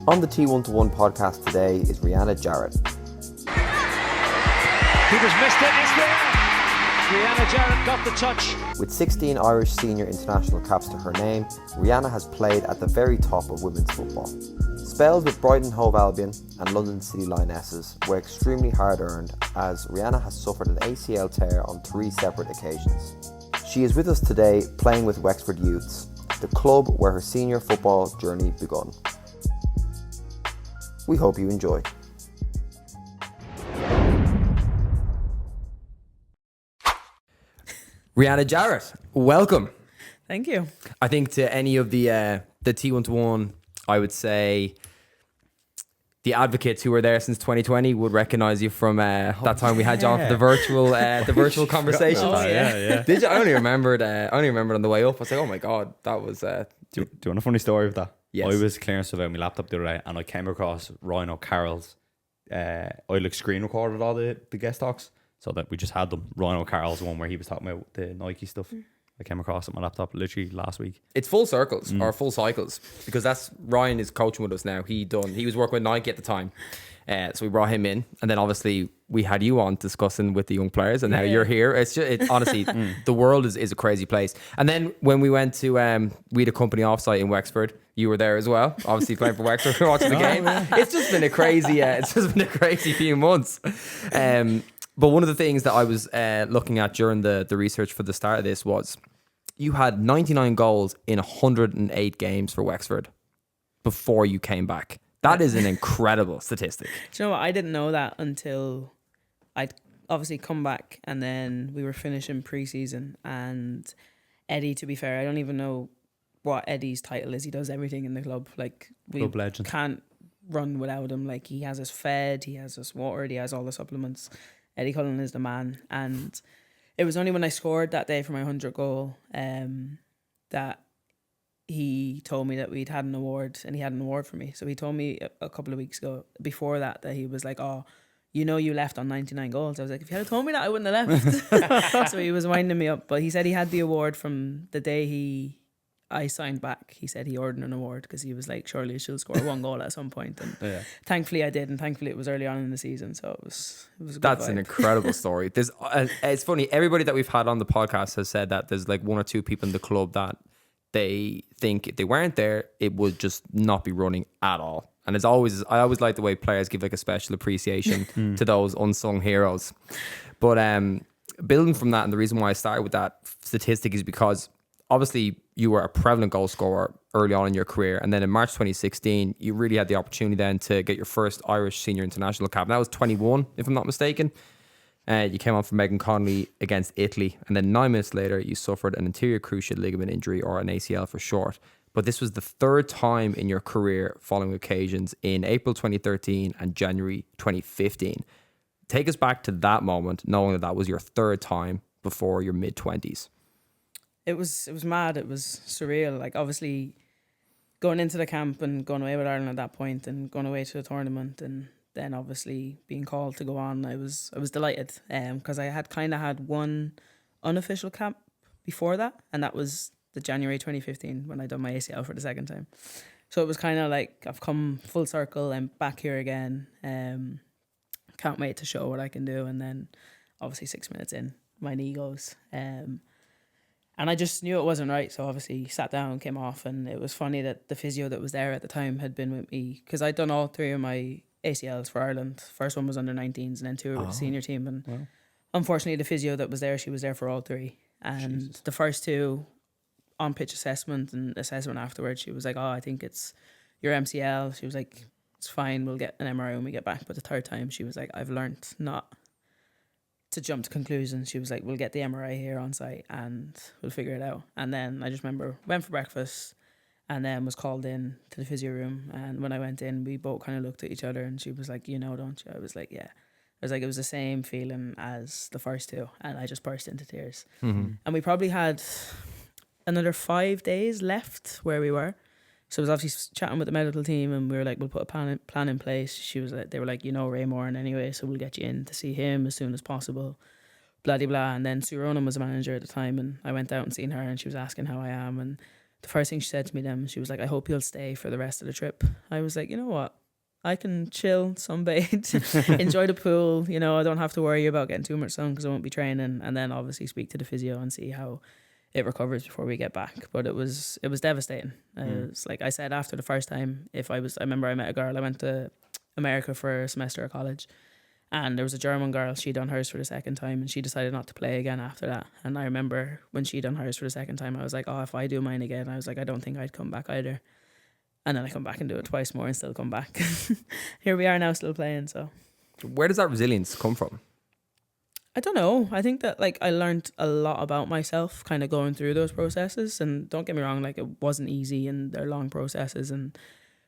On the T121 podcast today is Rianna Jarrett. He was missed it, it's there! Rianna Jarrett got the touch. With 16 Irish senior international caps to her name, Rianna has played at the very top of women's football. Spells with Brighton Hove Albion and London City Lionesses were extremely hard earned, as Rianna has suffered an ACL tear on 3 separate occasions. She is with us today playing with Wexford Youths, the club where her senior football journey begun. We hope you enjoy. Rianna Jarrett, welcome. Thank you. I think to any of the T121, I would say the advocates who were there since 2020 would recognise you from that time we had you on for the virtual conversation. Yeah. Did you? I only remembered on the way up. I was like, oh my god, that was. Do you want a funny story of that? Yes. I was clearing stuff out on my laptop the other day and I came across Ryan O'Carroll's. I screen recorded all the guest talks so that we just had them. Ryan O'Carroll's one where he was talking about the Nike stuff. I came across it on my laptop literally last week. It's full circles or full cycles, because that's Ryan is coaching with us now. He was working with Nike at the time, so we brought him in, and then obviously we had you on discussing with the young players, and now you're here. It's just honestly the world is a crazy place. And then when we went to we had a company offsite in Wexford. You were there as well, obviously playing for Wexford, watching the game. It's just been a crazy few months. But one of the things that I was looking at during the research for the start of this was you had 99 goals in 108 games for Wexford before you came back. That is an incredible statistic. Do you know what? I didn't know that until I'd obviously come back, and then we were finishing pre-season, and Eddie, to be fair, I don't even know what Eddie's title is. He does everything in the club. Like, we Club legend. can't run without him. Like, he has us fed, he has us watered, he has all the supplements. Eddie Cullen is the man. And it was only when I scored that day for my 100th goal that he told me that we'd had an award, and he had an award for me. So he told me a couple of weeks ago before that he was like, oh, you know, you left on 99 goals. I was like, if you had told me that, I wouldn't have left. So he was winding me up. But he said he had the award from the day I signed back. He said he ordered an award because he was like, surely she'll score 1 goal at some point. And thankfully I did, and thankfully it was early on in the season, so it was a good That's vibe. an incredible story. There's it's funny, everybody that we've had on the podcast has said that there's like 1 or 2 people in the club that they think if they weren't there, it would just not be running at all. And I always like the way players give like a special appreciation to those unsung heroes. But building from that, and the reason why I started with that statistic is because obviously you were a prevalent goal scorer early on in your career, and then in March 2016 you really had the opportunity then to get your first Irish senior international cap, and that was 21 if I'm not mistaken. You came on for Megan Connolly against Italy, and then 9 minutes later you suffered an anterior cruciate ligament injury, or an ACL for short. But this was the 3rd time in your career following occasions in April 2013 and January 2015. Take us back to that moment, knowing that was your 3rd time before your mid-20s. It was mad. It was surreal. Like, obviously going into the camp and going away with Ireland at that point, and going away to the tournament, and then obviously being called to go on, I was delighted, because I had kind of had one unofficial camp before that, and that was the January 2015 when I done my ACL for the 2nd time. So it was kind of like I've come full circle. I'm back here again. Can't wait to show what I can do. And then obviously 6 minutes in, my knee goes. And I just knew it wasn't right. So obviously sat down, came off. And it was funny that the physio that was there at the time had been with me, because I'd done all 3 of my ACLs for Ireland. First one was under 19s, and then 2 with the senior team. And unfortunately the physio that was there, she was there for all 3. And the first 2 on pitch assessment and assessment afterwards, she was like, oh, I think it's your MCL. She was like, it's fine, we'll get an MRI when we get back. But the 3rd time she was like, I've learned not to jump to conclusions. She was like, we'll get the MRI here on site and we'll figure it out. And then I just remember went for breakfast and then was called in to the physio room. And when I went in, we both kind of looked at each other, and she was like, you know, don't you? I was like, yeah. I was like, it was the same feeling as the first 2, and I just burst into tears. And we probably had another 5 days left where we were. So I was obviously chatting with the medical team, and we were like, we'll put a plan in place. She was like, they were like, you know Ray Moran anyway, so we'll get you in to see him as soon as possible. Blah, blah, blah. And then Sue Ronan was a manager at the time, and I went out and seen her, and she was asking how I am. And the first thing she said to me then, she was like, I hope you'll stay for the rest of the trip. I was like, you know what? I can chill, sunbathe, enjoy the pool. You know, I don't have to worry about getting too much sun because I won't be training. And then obviously speak to the physio and see how it recovers before we get back. But it was devastating. It was like I said after the first time, I remember I met a girl. I went to America for a semester of college, and there was a German girl. She done hers for the second time, and she decided not to play again after that. And I remember when she done hers for the second time, I was like, oh, if I do mine again, I was like, I don't think I'd come back either. And then I come back and do it twice more and still come back. Here we are now, still playing. So, where does that resilience come from? I don't know. I think that like I learned a lot about myself kind of going through those processes. And don't get me wrong, like it wasn't easy and they're long processes. And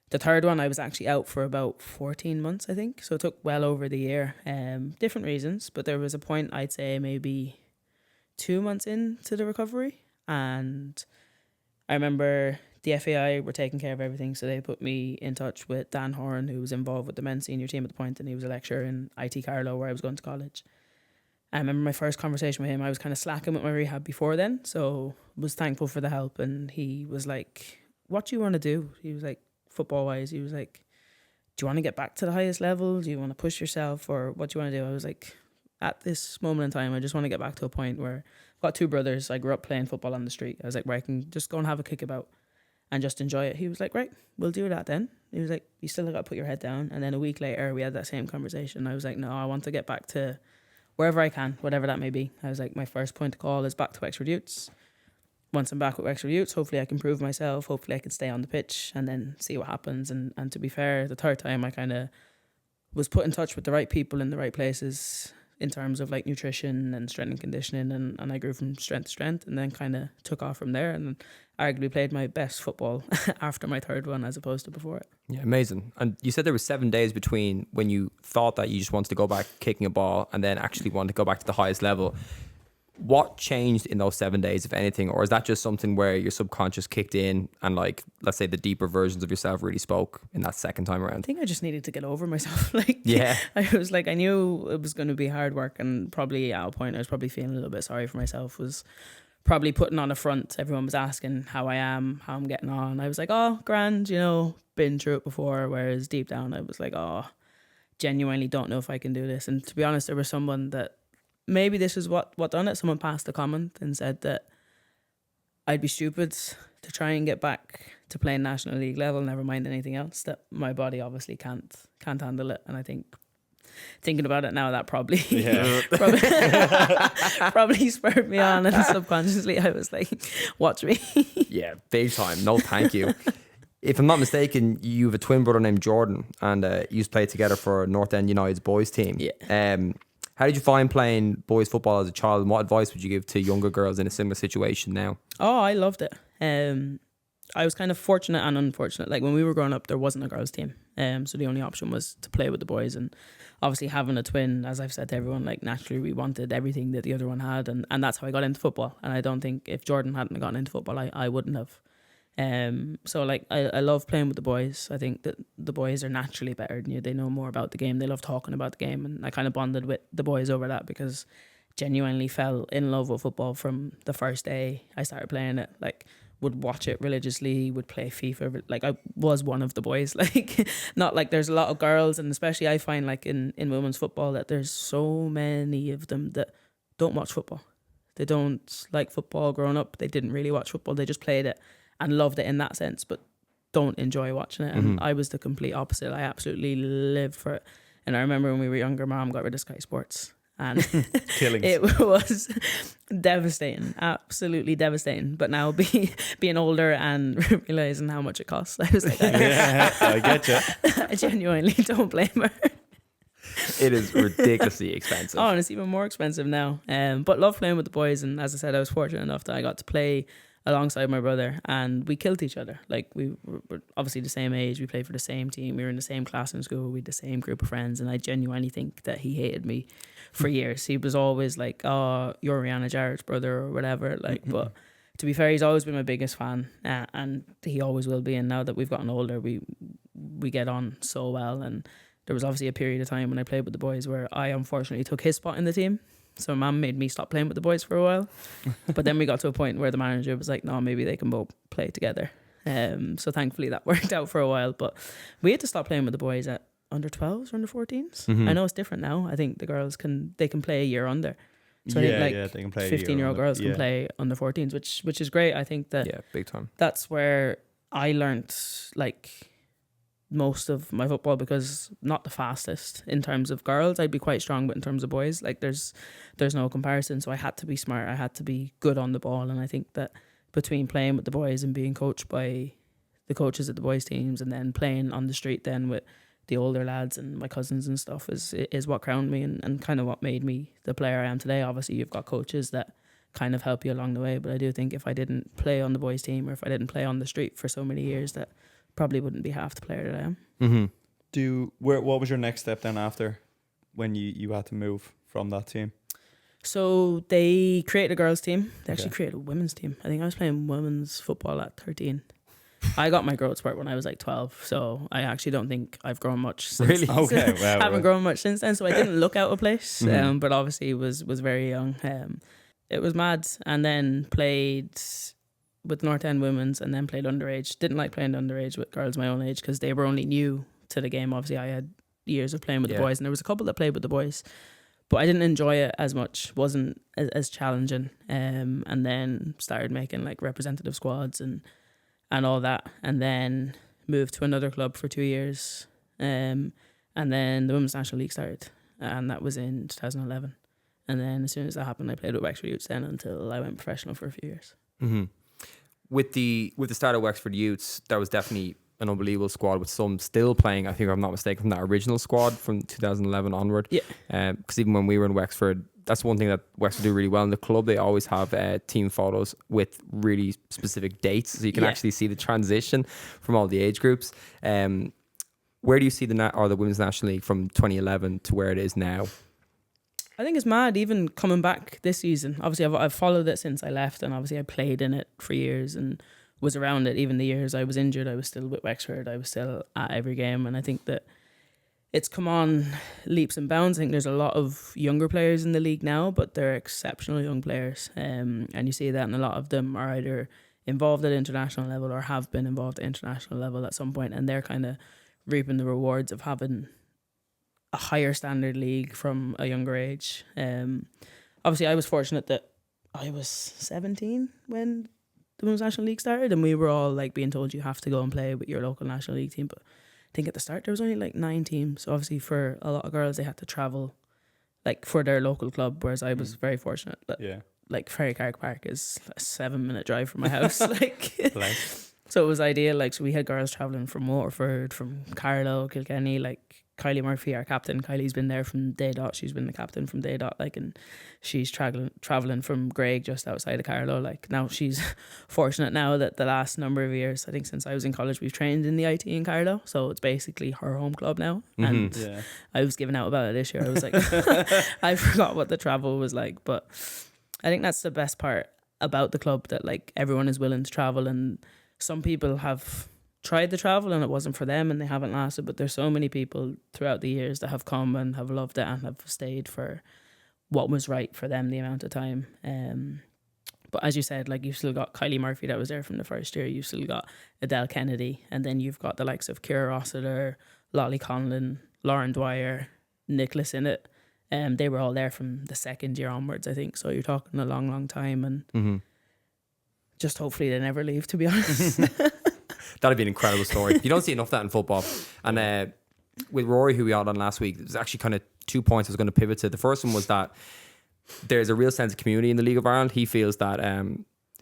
the third one, I was actually out for about 14 months, I think. So it took well over the year. Different reasons. But there was a point, I'd say maybe 2 months into the recovery. And I remember the FAI were taking care of everything, so they put me in touch with Dan Horan, who was involved with the men's senior team at the point, and he was a lecturer in IT Carlow, where I was going to college. I remember my first conversation with him, I was kind of slacking with my rehab before then, so was thankful for the help. And he was like, what do you want to do? He was like, football-wise, he was like, do you want to get back to the highest level? Do you want to push yourself? Or what do you want to do? I was like, at this moment in time, I just want to get back to a point where I've got 2 brothers. I grew up playing football on the street. I was like, where I can just go and have a kickabout and just enjoy it. He was like, right, we'll do that then. He was like, you still got to put your head down. And then a week later, we had that same conversation. I was like, no, I want to get back to wherever I can, whatever that may be. I was like, my first point of call is back to Wexford Youths. Once I'm back with Wexford Youths, hopefully I can prove myself. Hopefully I can stay on the pitch and then see what happens. And to be fair, the third time I kind of was put in touch with the right people in the right places in terms of like nutrition and strength and conditioning, and I grew from strength to strength and then kind of took off from there and arguably played my best football after my third one as opposed to before it. Yeah, amazing. And you said there was 7 days between when you thought that you just wanted to go back kicking a ball and then actually wanted to go back to the highest level. What changed in those 7 days, if anything? Or is that just something where your subconscious kicked in and, like, let's say the deeper versions of yourself really spoke in that second time around? I think I just needed to get over myself. Yeah. I was like, I knew it was going to be hard work, and probably at a point I was probably feeling a little bit sorry for myself, was probably putting on a front. Everyone was asking how I am, how I'm getting on. I was like, oh, grand, you know, been through it before. Whereas deep down I was like, oh, genuinely don't know if I can do this. And to be honest, there was someone that, maybe this is what done it. Someone passed a comment and said that I'd be stupid to try and get back to playing National League level, never mind anything else, that my body obviously can't handle it. And I think, thinking about it now, that probably probably spurred me on, and subconsciously I was like, watch me. Yeah, big time. No, thank you. If I'm not mistaken, you have a twin brother named Jordan, and you used to play together for North End United's boys team. Yeah. How did you find playing boys football as a child, and what advice would you give to younger girls in a similar situation now? Oh, I loved it. I was kind of fortunate and unfortunate. Like when we were growing up, there wasn't a girls' team. So the only option was to play with the boys. And obviously having a twin, as I've said to everyone, like naturally we wanted everything that the other one had. And that's how I got into football. And I don't think if Jordan hadn't gotten into football, I wouldn't have. So like I love playing with the boys. I think that the boys are naturally better than you. They know more about the game. They love talking about the game. And I kind of bonded with the boys over that, because genuinely fell in love with football from the first day I started playing it. Like, would watch it religiously, would play FIFA. Like, I was one of the boys. Like, not like there's a lot of girls, and especially I find like in women's football that there's so many of them that don't watch football. They don't like football growing up. They didn't really watch football. They just played it and loved it in that sense, but don't enjoy watching it. And I was the complete opposite. I absolutely lived for it. And I remember when we were younger, Mom got rid of Sky Sports. And it was devastating, absolutely devastating. But now being older and realising how much it costs, I was like, I get you. I genuinely don't blame her. It is ridiculously expensive. Oh, and it's even more expensive now. But love playing with the boys. And as I said, I was fortunate enough that I got to play alongside my brother, and we killed each other. Like, we were obviously the same age, we played for the same team, we were in the same class in school, we had the same group of friends, and I genuinely think that he hated me for years. He was always like, oh, you're Rianna Jarrett's brother or whatever. Like, but to be fair, he's always been my biggest fan, and he always will be. And now that we've gotten older, we get on so well. And there was obviously a period of time when I played with the boys where I unfortunately took his spot in the team. So mum made me stop playing with the boys for a while. But then we got to a point where the manager was like, no, maybe they can both play together. So thankfully that worked out for a while. But we had to stop playing with the boys at under 12s or under 14s. I know it's different now. I think the girls can play a year under. So I think they can play 15-year-old girls can play under 14s, which is great. I think that big time. That's where I learned like most of my football, because not the fastest in terms of girls. I'd be quite strong, but in terms of boys, like there's no comparison. So I had to be smart. I had to be good on the ball. And I think that between playing with the boys and being coached by the coaches at the boys teams, and then playing on the street then with the older lads and my cousins and stuff is what crowned me and kind of what made me the player I am today. Obviously you've got coaches that kind of help you along the way, but I do think if I didn't play on the boys team, or if I didn't play on the street for so many years, that probably wouldn't be half the player that I am. What was your next step then after when you had to move from that team? So they created a girls team. They actually created a women's team. I think I was playing women's football at 13. I got my growth spurt when I was like 12, so I actually don't think I've grown much since. Really? Okay, well, haven't grown much since then, so I didn't look out of place. But obviously was very young. It was mad, and then played with North End women's, and then played underage. Didn't like playing underage with girls my own age because they were only new to the game. Obviously, I had years of playing with the boys, and there was a couple that played with the boys, but I didn't enjoy it as much. Wasn't as challenging. And then started making like representative squads and all that, and then moved to another club for 2 years. And then the Women's National League started, and that was in 2011. And then as soon as that happened, I played with Wexford Youths then until I went professional for a few years. With the start of Wexford Youths, there was definitely an unbelievable squad with some still playing. I think, if I'm not mistaken, from that original squad from 2011 onward. Yeah. Because even when we were in Wexford, that's one thing that Wexford do really well in the club. They always have team photos with really specific dates, so you can actually see the transition from all the age groups. Where do you see the Women's National League from 2011 to where it is now? I think it's mad, even coming back this season. Obviously, I've followed it since I left, and obviously I played in it for years and was around it. Even the years I was injured, I was still with Wexford. I was still at every game, and I think that it's come on leaps and bounds. I think there's a lot of younger players in the league now, but they're exceptional young players. And you see that, and a lot of them are either involved at international level or have been involved at international level at some point, and they're kind of reaping the rewards of having a higher standard league from a younger age. Obviously, I was fortunate that I was 17 when the Women's National League started, and we were all like being told you have to go and play with your local National League team. But I think at the start there was only like 9 teams. So obviously for a lot of girls, they had to travel like for their local club, whereas I was very fortunate that like Ferry Carrick Park is a 7-minute drive from my house. So it was ideal. Like, so we had girls traveling from Waterford, from Carlow, Kilkenny, like Kylie Murphy, our captain. Kylie's been there from day dot. She's been the captain from day dot, like, and she's traveling from Graig, just outside of Carlow. Like, now she's fortunate now that the last number of years, I think since I was in college, we've trained in the IT in Carlow, so it's basically her home club now. And I was giving out about it this year. I was like, I forgot what the travel was like, but I think that's the best part about the club, that like everyone is willing to travel, and some people have tried the travel and it wasn't for them and they haven't lasted, but there's so many people throughout the years that have come and have loved it and have stayed for what was right for them the amount of time. But as you said, like, you've still got Kylie Murphy that was there from the first year, you've still got Adele Kennedy, and then you've got the likes of Ciara Rossiter, Lolly Conlon, Lauren Dwyer, Nicholas Innit. They were all there from the second year onwards, I think. So you're talking a long time, and just hopefully they never leave, to be honest. That'd be an incredible story. You don't see enough of that in football. And with Rory, who we had on last week, there's actually kind of 2 points I was going to pivot to. The first one was that there's a real sense of community in the League of Ireland. He feels that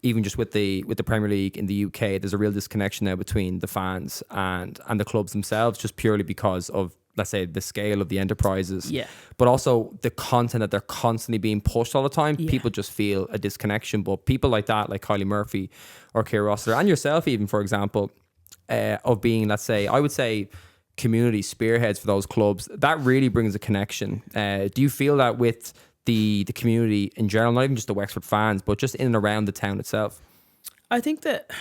even just with the Premier League in the UK, there's a real disconnection now between the fans and the clubs themselves, just purely because of, let's say, the scale of the enterprises, but also the content that they're constantly being pushed all the time. People just feel a disconnection. But people like that, like Kylie Murphy or Ciara Rossiter, and yourself even, for example, of being, let's say, I would say, community spearheads for those clubs, that really brings a connection. Do you feel that with the community in general, not even just the Wexford fans, but just in and around the town itself? I think that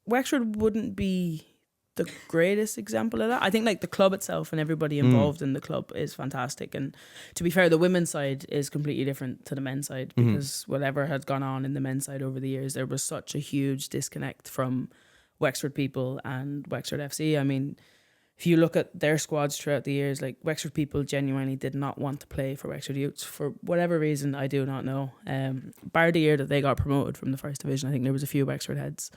Wexford wouldn't be the greatest example of that. I think like the club itself and everybody involved in the club is fantastic. And to be fair, the women's side is completely different to the men's side, because whatever had gone on in the men's side over the years, there was such a huge disconnect from Wexford people and Wexford FC. I mean, if you look at their squads throughout the years, like Wexford people genuinely did not want to play for Wexford Youths for whatever reason, I do not know. Bar the year that they got promoted from the first division, I think there was a few Wexford heads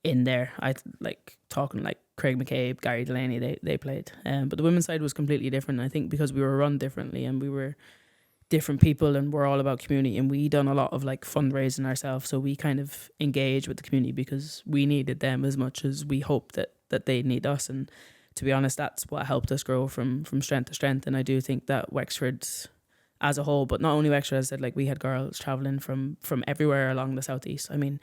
in there. I like talking like Craig McCabe, Gary Delaney, they played. But the women's side was completely different. I think because we were run differently and we were different people and we're all about community, and we done a lot of like fundraising ourselves. So we kind of engaged with the community because we needed them as much as we hoped that they need us. And to be honest, that's what helped us grow from strength to strength. And I do think that Wexford as a whole, but not only Wexford, as I said, like we had girls travelling from everywhere along the southeast. I mean,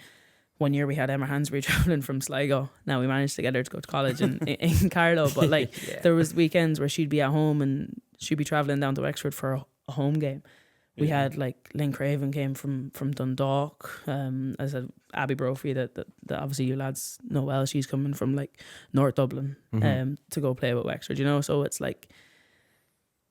one year we had Emma Hansbury travelling from Sligo. Now we managed to get her to go to college in Carlow, but like there was weekends where she'd be at home and she'd be travelling down to Wexford for a home game. We had like Lynn Craven came from Dundalk. As I said, Abby Brophy that obviously you lads know well. She's coming from like North Dublin to go play with Wexford, you know. So it's like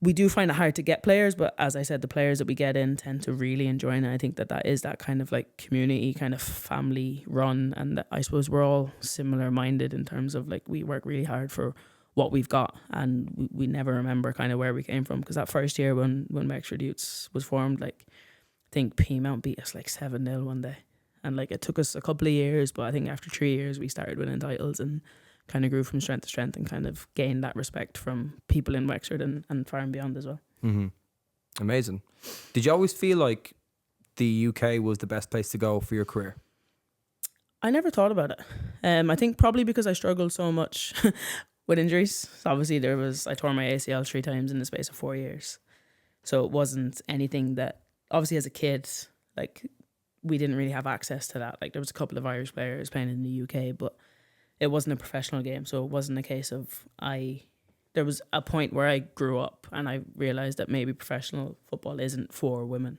we do find it hard to get players, but as I said, the players that we get in tend to really enjoy it. And I think that is that kind of like community, kind of family run, and that I suppose we're all similar minded in terms of like we work really hard for what we've got, and we never remember kind of where we came from, because that first year when Wexford Youths was formed, like I think Peamount beat us like 7-0 one day, and like it took us a couple of years, but I think after 3 years we started winning titles and kind of grew from strength to strength and kind of gained that respect from people in Wexford and far and beyond as well. Amazing. Did you always feel like the UK was the best place to go for your career? I never thought about it. I think probably because I struggled so much with injuries. So obviously I tore my ACL 3 times in the space of 4 years. So it wasn't anything that, obviously as a kid, like we didn't really have access to that. Like there was a couple of Irish players playing in the UK, but it wasn't a professional game. So it wasn't a case of there was a point where I grew up and I realised that maybe professional football isn't for women,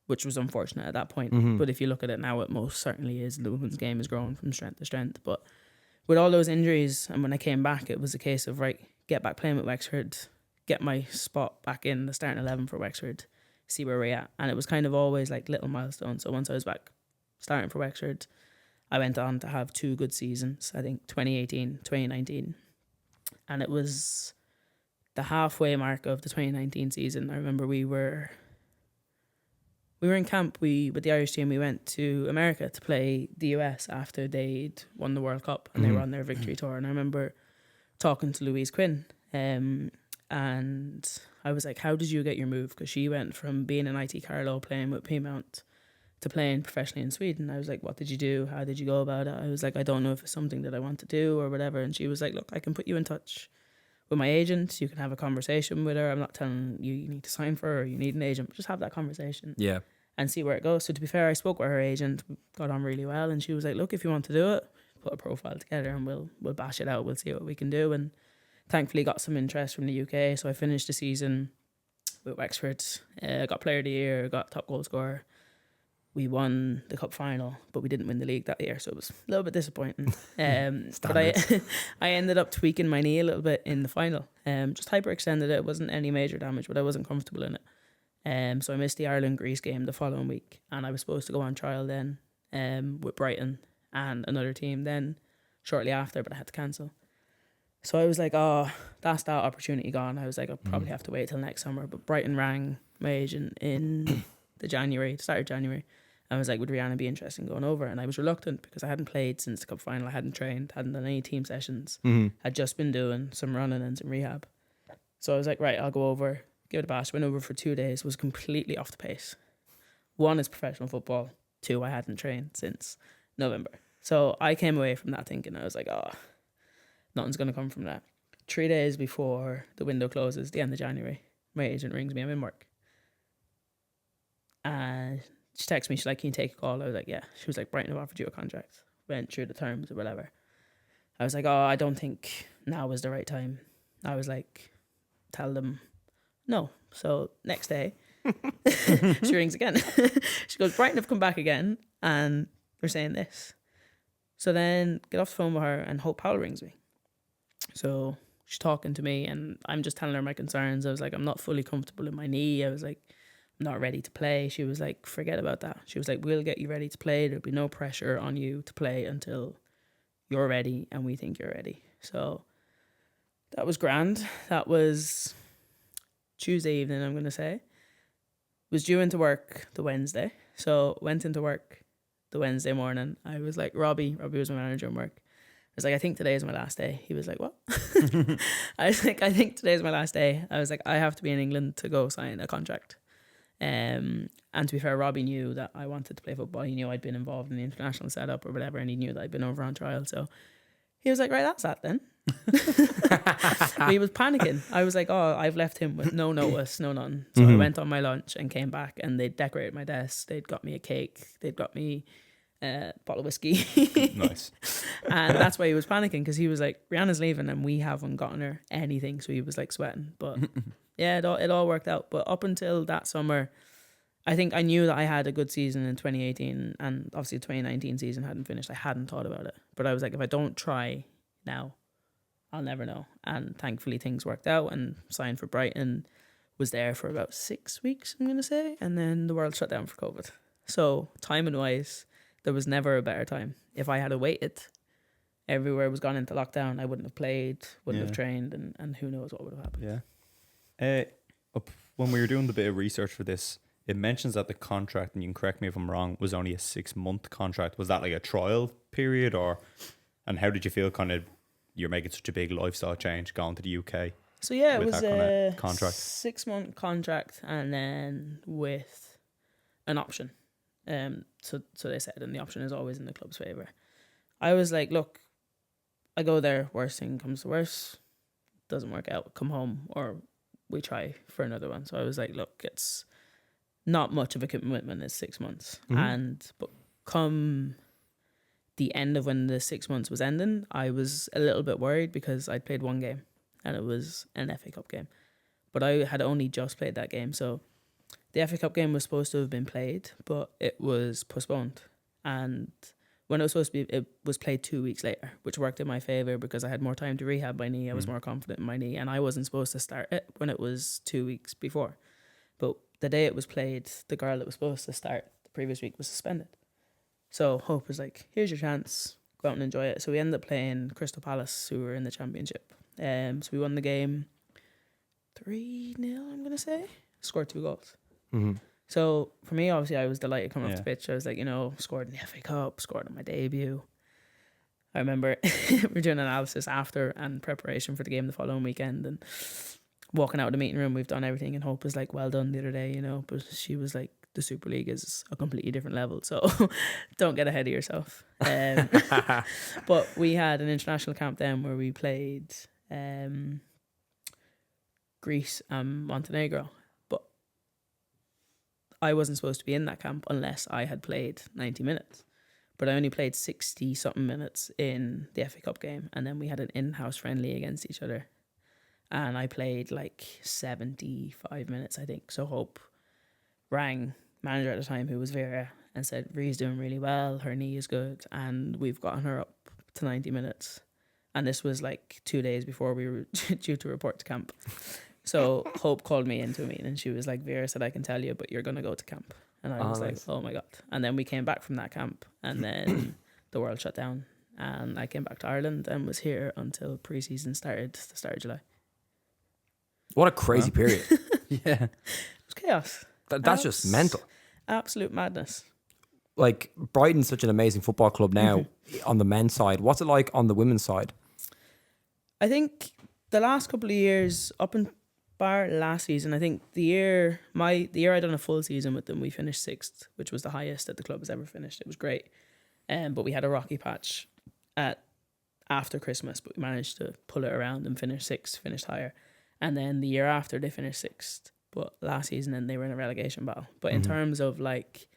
which was unfortunate at that point. But if you look at it now, it most certainly is. The women's game is growing from strength to strength. But with all those injuries, and when I came back, it was a case of, right, get back playing with Wexford, get my spot back in the starting 11 for Wexford, see where we're at. And it was kind of always like little milestones. So once I was back starting for Wexford, I went on to have 2 good seasons, I think 2018, 2019. And it was the halfway mark of the 2019 season. I remember we were in camp with the Irish team. We went to America to play the US after they'd won the World Cup and they were on their victory tour. And I remember talking to Louise Quinn, and I was like, how did you get your move? Because she went from being in IT Carlow playing with Peamount to playing professionally in Sweden. I was like, what did you do? How did you go about it? I was like, I don't know if it's something that I want to do or whatever. And she was like, look, I can put you in touch with my agent. You can have a conversation with her. I'm not telling you need to sign for her or you need an agent, but just have that conversation. Yeah. And see where it goes. So to be fair, I spoke with her agent, got on really well, and she was like, look, if you want to do it, put a profile together and we'll bash it out. We'll see what we can do. And thankfully got some interest from the UK. So I finished the season with Wexford, got player of the year, got top goal scorer. We won the cup final, but we didn't win the league that year, so it was a little bit disappointing. But I ended up tweaking my knee a little bit in the final. Just hyperextended it. It wasn't any major damage, but I wasn't comfortable in it. So I missed the Ireland-Greece game the following week, and I was supposed to go on trial then with Brighton and another team then shortly after, but I had to cancel. So I was like, oh, that's that opportunity gone. I was like, I'll probably have to wait till next summer. But Brighton rang my agent in the start of January. I was like, would Rianna be interested in going over? And I was reluctant because I hadn't played since the cup final. I hadn't trained, hadn't done any team sessions. I'd just been doing some running and some rehab. So I was like, right, I'll go over, give it a bash. Went over for 2 days, was completely off the pace. 1 is professional football. 2, I hadn't trained since November. So I came away from that thinking, I was like, oh, nothing's going to come from that. 3 days before the window closes, the end of January, my agent rings me, I'm in work. And she texted me, she's like, can you take a call? I was like, yeah. She was like, Brighton have offered you a contract. Went through the terms or whatever. I was like, oh, I don't think now is the right time. I was like, tell them no. So next day, she rings again. She goes, Brighton have come back again and they're saying this. So then get off the phone with her and Hope Powell rings me. So she's talking to me and I'm just telling her my concerns. I was like, I'm not fully comfortable in my knee. I was like, I'm not ready to play. She was like, forget about that. She was like, we'll get you ready to play. There'll be no pressure on you to play until you're ready and we think you're ready. So that was grand. That was Tuesday evening, I'm going to say. Was due into work the Wednesday. So went into work the Wednesday morning. I was like, Robbie was my manager in work. I was like, I think today is my last day. He was like, what? I was like, I think today is my last day. I was like, I have to be in England to go sign a contract. And to be fair, Robbie knew that I wanted to play football. He knew I'd been involved in the international setup or whatever, and he knew that I'd been over on trial. So he was like, right, that's that then. But he was panicking. I was like, oh, I've left him with no notice, no none. So I went on my lunch and came back, and they'd decorated my desk. They'd got me a cake. They'd got me a bottle of whiskey. Nice. And that's why he was panicking, because he was like, Rihanna's leaving and we haven't gotten her anything. So he was like sweating. But yeah, it all worked out. But up until that summer, I think I knew that I had a good season in 2018, and obviously the 2019 season hadn't finished. I hadn't thought about it. But I was like, if I don't try now, I'll never know. And thankfully things worked out, and signed for Brighton, was there for about 6 weeks, I'm going to say. And then the world shut down for COVID. So timing wise, there was never a better time. If I had waited, everywhere was gone into lockdown. I wouldn't have played, wouldn't have trained, and who knows what would have happened. Yeah. When we were doing the bit of research for this, it mentions that the contract, and you can correct me if I'm wrong, was only a 6-month contract. Was that like a trial period, and how did you feel kind of you're making such a big lifestyle change going to the UK? So yeah, it with was that kind a of contract? 6-month contract, and then with an option. So they said, and the option is always in the club's favour. I was like, look, I go there, worst thing comes to worst, doesn't work out, come home, or we try for another one. So I was like, look, it's not much of a commitment, it's 6 months. But come the end of when the 6 months was ending, I was a little bit worried, because I'd played one game and it was an FA Cup game, but I had only just played that game. So the FA Cup game was supposed to have been played, but it was postponed. And when it was supposed to be, it was played 2 weeks later, which worked in my favour, because I had more time to rehab my knee. I was more confident in my knee, and I wasn't supposed to start it when it was 2 weeks before. But the day it was played, the girl that was supposed to start the previous week was suspended. So Hope was like, here's your chance, go out and enjoy it. So we ended up playing Crystal Palace, who were in the Championship. So we won the game 3-0, I'm going to say. Scored 2 goals. So for me, obviously, I was delighted coming off the pitch. I was like, scored in the FA Cup, scored on my debut. I remember we're doing analysis after and preparation for the game the following weekend, and walking out of the meeting room, we've done everything, and Hope was like, well done the other day, but she was like, the Super League is a completely different level, so don't get ahead of yourself. But we had an international camp then where we played Greece and Montenegro. I wasn't supposed to be in that camp unless I had played 90 minutes. But I only played 60-something minutes in the FA Cup game. And then we had an in-house friendly against each other. And I played like 75 minutes, I think. So Hope rang manager at the time, who was Vera, and said, Ree's doing really well. Her knee is good. And we've gotten her up to 90 minutes. And this was like 2 days before we were due to report to camp. So Hope called me into a meeting, and she was like, Vera said, I can tell you, but you're going to go to camp. And I was like, oh my God. And then we came back from that camp, and then the world shut down, and I came back to Ireland and was here until pre-season started the start of July. What a crazy period. Yeah. It was chaos. That's just mental. Absolute madness. Like, Brighton's such an amazing football club now on the men's side. What's it like on the women's side? I think the last couple of years, up in bar last season, I think the year I done a full season with them, we finished 6th, which was the highest that the club has ever finished. It was great. But we had a rocky patch after Christmas, but we managed to pull it around and finish 6th, finished higher. And then the year after, they finished 6th. But last season, then they were in a relegation battle. But in terms of like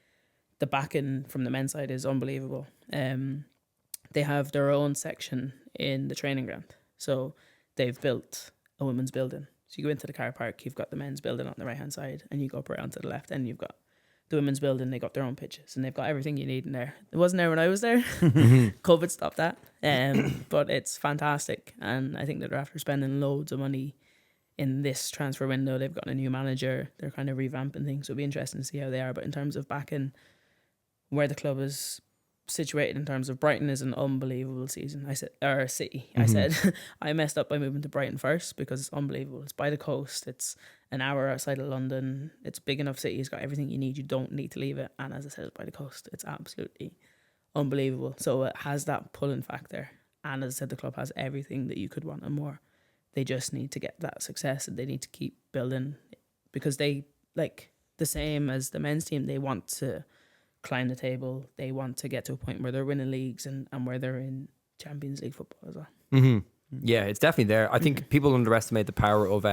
the backing from the men's side is unbelievable. They have their own section in the training ground. So they've built a women's building. So you go into the car park, you've got the men's building on the right hand side, and you go up around to the left, and you've got the women's building, they got their own pitches and they've got everything you need in there. It wasn't there when I was there. COVID stopped that. But it's fantastic. And I think that they're after spending loads of money in this transfer window. They've got a new manager. They're kind of revamping things. So it'll be interesting to see how they are. But in terms of backing where the club is situated in terms of Brighton is an unbelievable season. City. I said I messed up by moving to Brighton first because it's unbelievable. It's by the coast. It's an hour outside of London. It's a big enough city. It's got everything you need. You don't need to leave it. And as I said, it's by the coast. It's absolutely unbelievable. So it has that pulling factor. And as I said, the club has everything that you could want and more. They just need to get that success and they need to keep building because they, like the same as the men's team, they want to climb the table. They want to get to a point where they're winning leagues and where they're in Champions League football as well. Yeah, it's definitely there. I think people underestimate the power of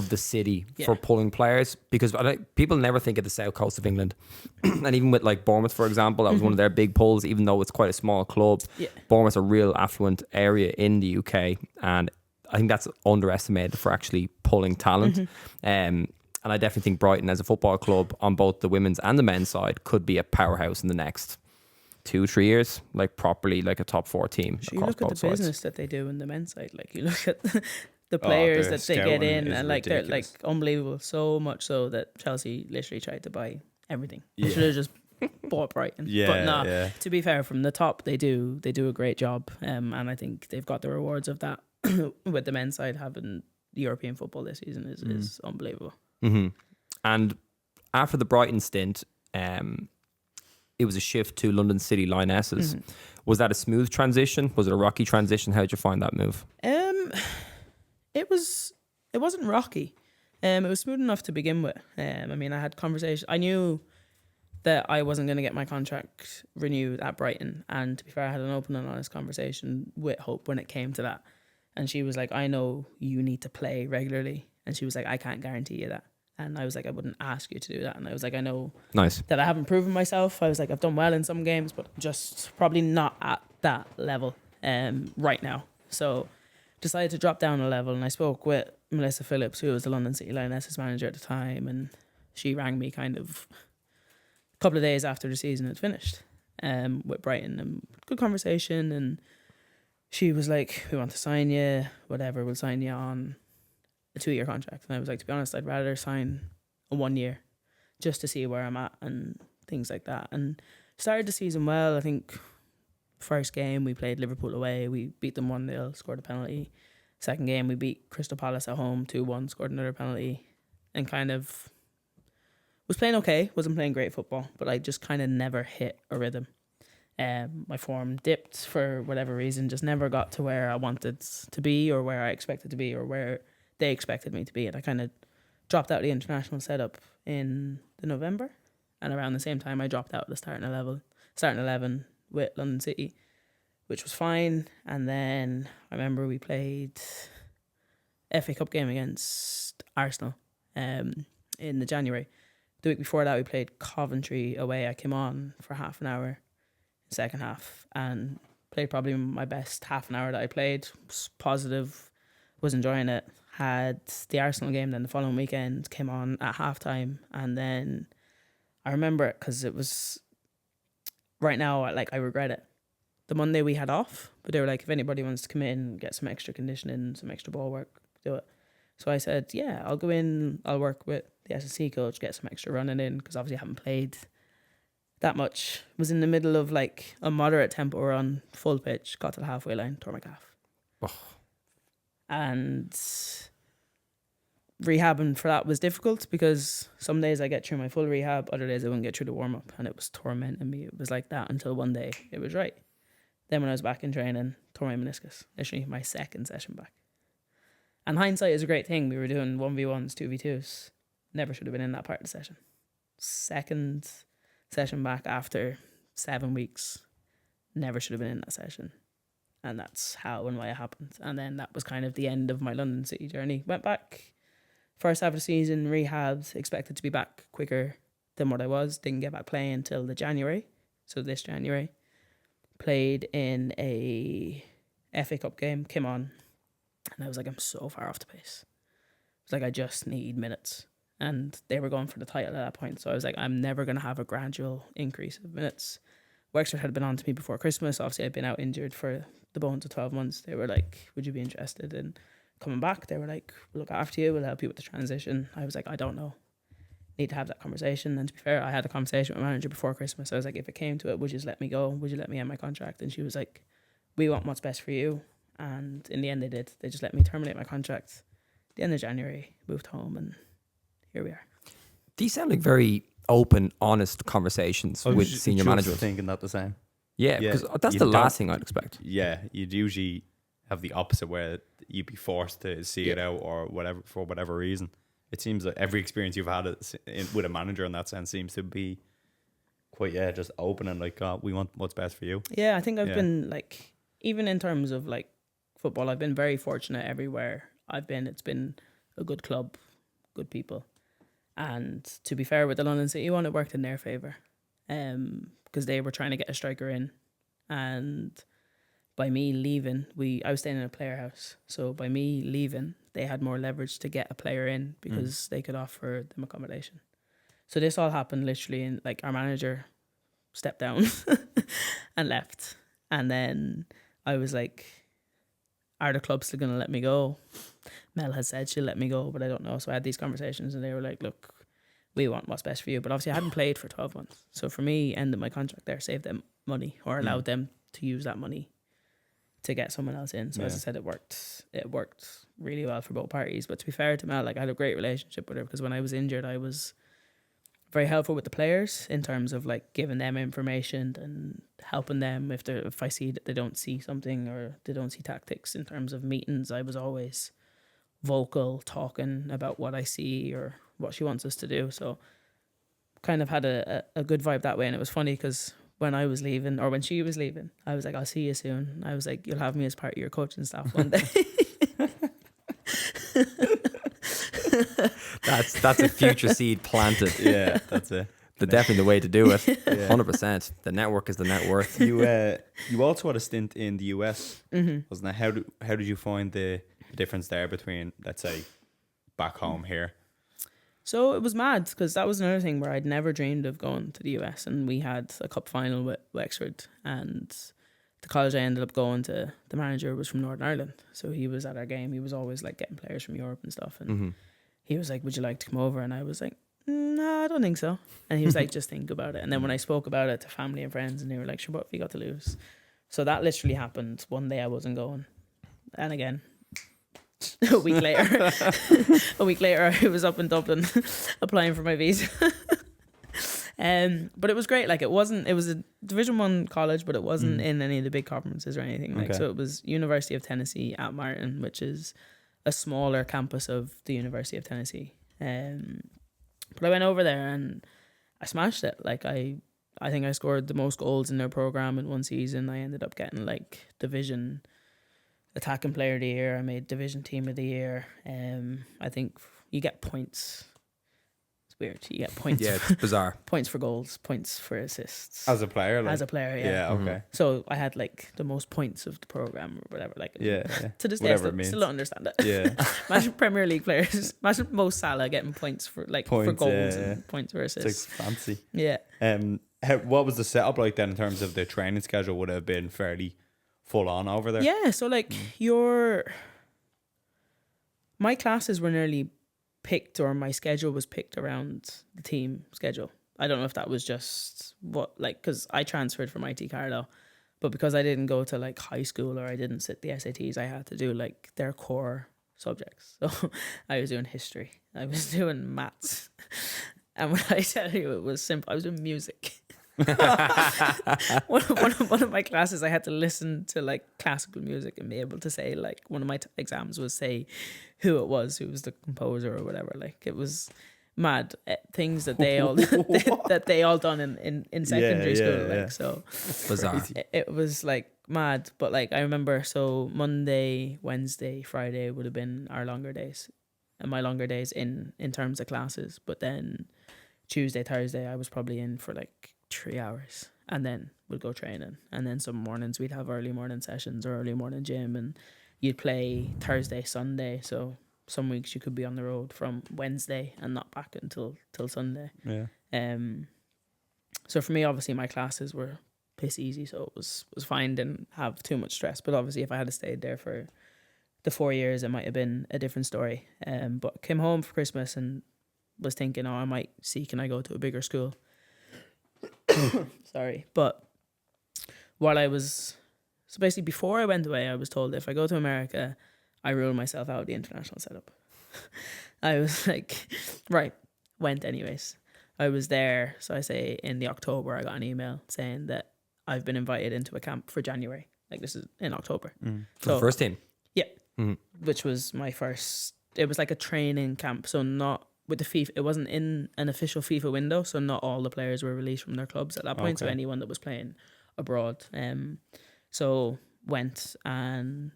the city for pulling players because people never think of the south coast of England. And even with like Bournemouth, for example, that was one of their big pulls, even though it's quite a small club. Yeah. Bournemouth's a real affluent area in the UK, and I think that's underestimated for actually pulling talent. And I definitely think Brighton as a football club on both the women's and the men's side could be a powerhouse in the next 2-3 years, like properly like a top 4 team. You look at the business that they do in the men's side. Like you look at the players that they get in and like ridiculous. They're like unbelievable. So much so that Chelsea literally tried to buy everything. They should have just bought Brighton. But no, to be fair, from the top they do a great job. And I think they've got the rewards of that with the men's side. Having European football this season is unbelievable. And after the Brighton stint, it was a shift to London City Lionesses. Was that a smooth transition? Was it a rocky transition? How did you find that move? It wasn't rocky. It was smooth enough to begin with. I mean, I had conversations. I knew that I wasn't going to get my contract renewed at Brighton. And to be fair, I had an open and honest conversation with Hope when it came to that. And she was like, I know you need to play regularly. And she was like, I can't guarantee you that. And I was like, I wouldn't ask you to do that. And I was like, I know that I haven't proven myself. I was like, I've done well in some games, but just probably not at that level right now. So decided to drop down a level. And I spoke with Melissa Phillips, who was the London City Lionesses manager at the time. And she rang me kind of a couple of days after the season had finished with Brighton. And good conversation. And she was like, we want to sign you, whatever, we'll sign you on a 2-year contract. And I was like, to be honest, I'd rather sign a 1 year just to see where I'm at and things like that. And started the season well. I think first game we played Liverpool away. We beat them 1-0, scored a penalty. Second game we beat Crystal Palace at home 2-1, scored another penalty. And kind of was playing okay. Wasn't playing great football, but I just kind of never hit a rhythm. My form dipped for whatever reason, just never got to where I wanted to be or where I expected to be or where they expected me to be. And I kind of dropped out of the international setup in the November, and around the same time I dropped out of the starting 11 with London City, which was fine. And then I remember we played FA Cup game against Arsenal in the January. The week before that we played Coventry away. I came on for half an hour second half and played probably my best half an hour that I played. Was positive, was enjoying it. Had the Arsenal game then the following weekend, came on at halftime, and then I remember it because it was right now I regret it. The Monday we had off, but they were like, if anybody wants to come in, get some extra conditioning, some extra ball work, do it. So I said, yeah, I'll go in, I'll work with the SSC coach, get some extra running in, because obviously I haven't played that much. Was in the middle of like a moderate tempo run, full pitch, got to the halfway line, tore my calf. Oh. And rehabbing for that was difficult because some days I get through my full rehab, other days I wouldn't get through the warm-up, and it was tormenting me. It was like that until one day it was right. Then when I was back in training, tore my meniscus, literally my second session back. And hindsight is a great thing. We were doing 1v1s, 2v2s. Never should have been in that part of the session. Second session back after 7 weeks. Never should have been in that session. And that's how and why it happened. And then that was kind of the end of my London City journey. Went back, first half of the season, rehabbed, expected to be back quicker than what I was. Didn't get back playing until the January. So this January. Played in a FA Cup game, came on. And I was like, I'm so far off the pace. It's like, I just need minutes. and they were going for the title at that point. So I was like, I'm never going to have a gradual increase of minutes. Wexford had been on to me before Christmas. Obviously, I'd been out injured for the bones of 12 months. They were like, would you be interested in coming back? They were like, we'll look after you, we'll help you with the transition. I was like, I don't know. Need to have that conversation. And to be fair, I had a conversation with my manager before Christmas. I was like, if it came to it, would you just let me go? Would you let me end my contract? And she was like, we want what's best for you. And in the end, they did. They just let me terminate my contract. At the end of January, moved home, and here we are. These sound like very open, honest conversations with senior management. Thinking that the same. Yeah, because that's the last thing I'd expect. Yeah, you'd usually have the opposite where you'd be forced to see it out or whatever for whatever reason. It seems like every experience you've had with a manager in that sense seems to be quite just open and like, we want what's best for you. Yeah, I think I've been like, even in terms of like football, I've been very fortunate everywhere I've been. It's been a good club, good people. And to be fair with the London City one, it worked in their favour because they were trying to get a striker in. And by me leaving, I was staying in a player house. So by me leaving, they had more leverage to get a player in because they could offer them accommodation. So this all happened literally in like our manager stepped down and left. And then I was like, are the club still going to let me go? Mel has said she'll let me go, but I don't know. So I had these conversations and they were like, look, we want what's best for you. But obviously I hadn't played for 12 months. So for me, ending my contract there saved them money or allowed them to use that money to get someone else in. So as I said, it worked really well for both parties. But to be fair to Mel, like I had a great relationship with her because when I was injured, I was very helpful with the players in terms of like giving them information and helping them if I see that they don't see something or they don't see tactics. In terms of meetings, I was always vocal, talking about what I see or what she wants us to do. So kind of had a good vibe that way. And it was funny because when I was leaving or when she was leaving, I was like, I'll see you soon. I was like, you'll have me as part of your coaching staff one day. That's a future seed planted. Yeah, that's it. Definitely the way to do it. 100%. The network is the net worth. You also had a stint in the US, wasn't it? How did you find the difference there between, let's say, back home here? So it was mad because that was another thing where I'd never dreamed of going to the US, and we had a cup final with Wexford, and the college I ended up going to, the manager was from Northern Ireland, so he was at our game. He was always like getting players from Europe and stuff, and he was like, would you like to come over? And I was like, no, I don't think so. And he was like, just think about it. And then when I spoke about it to family and friends, and they were like, sure, what have you got to lose? So that literally happened. One day I wasn't going, and again a week later I was up in Dublin applying for my visa. But it was great. Like it was a Division 1 college, but it wasn't in any of the big conferences or anything. Like so it was University of Tennessee at Martin, which is a smaller campus of the University of Tennessee. But I went over there and I smashed it. Like I think I scored the most goals in their program in one season. I ended up getting like division attacking player of the year. I made division team of the year. I think you get points. It's weird. You get points. Yeah, it's bizarre. Points for goals, points for assists. As a player? As a player, yeah. Yeah, okay. So I had like the most points of the program or whatever. Like to this day, I still don't understand it. Yeah. Imagine Premier League players. Imagine Mo Salah getting points for for goals and points for assists. It's like fancy. Yeah. What was the setup like then in terms of the training schedule? Would it have been fairly full on over there? Yeah, so like my classes were nearly picked, or my schedule was picked around the team schedule. I don't know if that was just because I transferred from IT Carlow, but because I didn't go to like high school or I didn't sit the SATs, I had to do like their core subjects. So I was doing history, I was doing maths, and when I tell you it was simple, I was doing music. one of my classes I had to listen to like classical music and be able to say like one of my exams was say who was the composer or whatever. Like it was mad things that they all that they all done in secondary school. So bizarre. It was like mad. But like I remember, so Monday, Wednesday, Friday would have been our longer days, and my longer days in terms of classes. But then Tuesday, Thursday I was probably in for like 3 hours, and then we'd go training, and then some mornings we'd have early morning sessions or early morning gym, and you'd play Thursday, Sunday. So some weeks you could be on the road from Wednesday and not back until Sunday. Yeah. So for me, obviously my classes were piss easy, so it was fine, didn't have too much stress. But obviously if I had stayed there for the 4 years, it might have been a different story. But came home for Christmas and was thinking, I might see, can I go to a bigger school? Sorry. But while so basically before I went away, I was told if I go to America, I rule myself out of the international setup. I was like, right, went anyways. I was there, so I say in the October, I got an email saying that I've been invited into a camp for January. Like this is in October. For the first team? Yeah. Which was my first, it was like a training camp. So not with the FIFA, it wasn't in an official FIFA window. So not all the players were released from their clubs at that point. So anyone that was playing abroad. So went and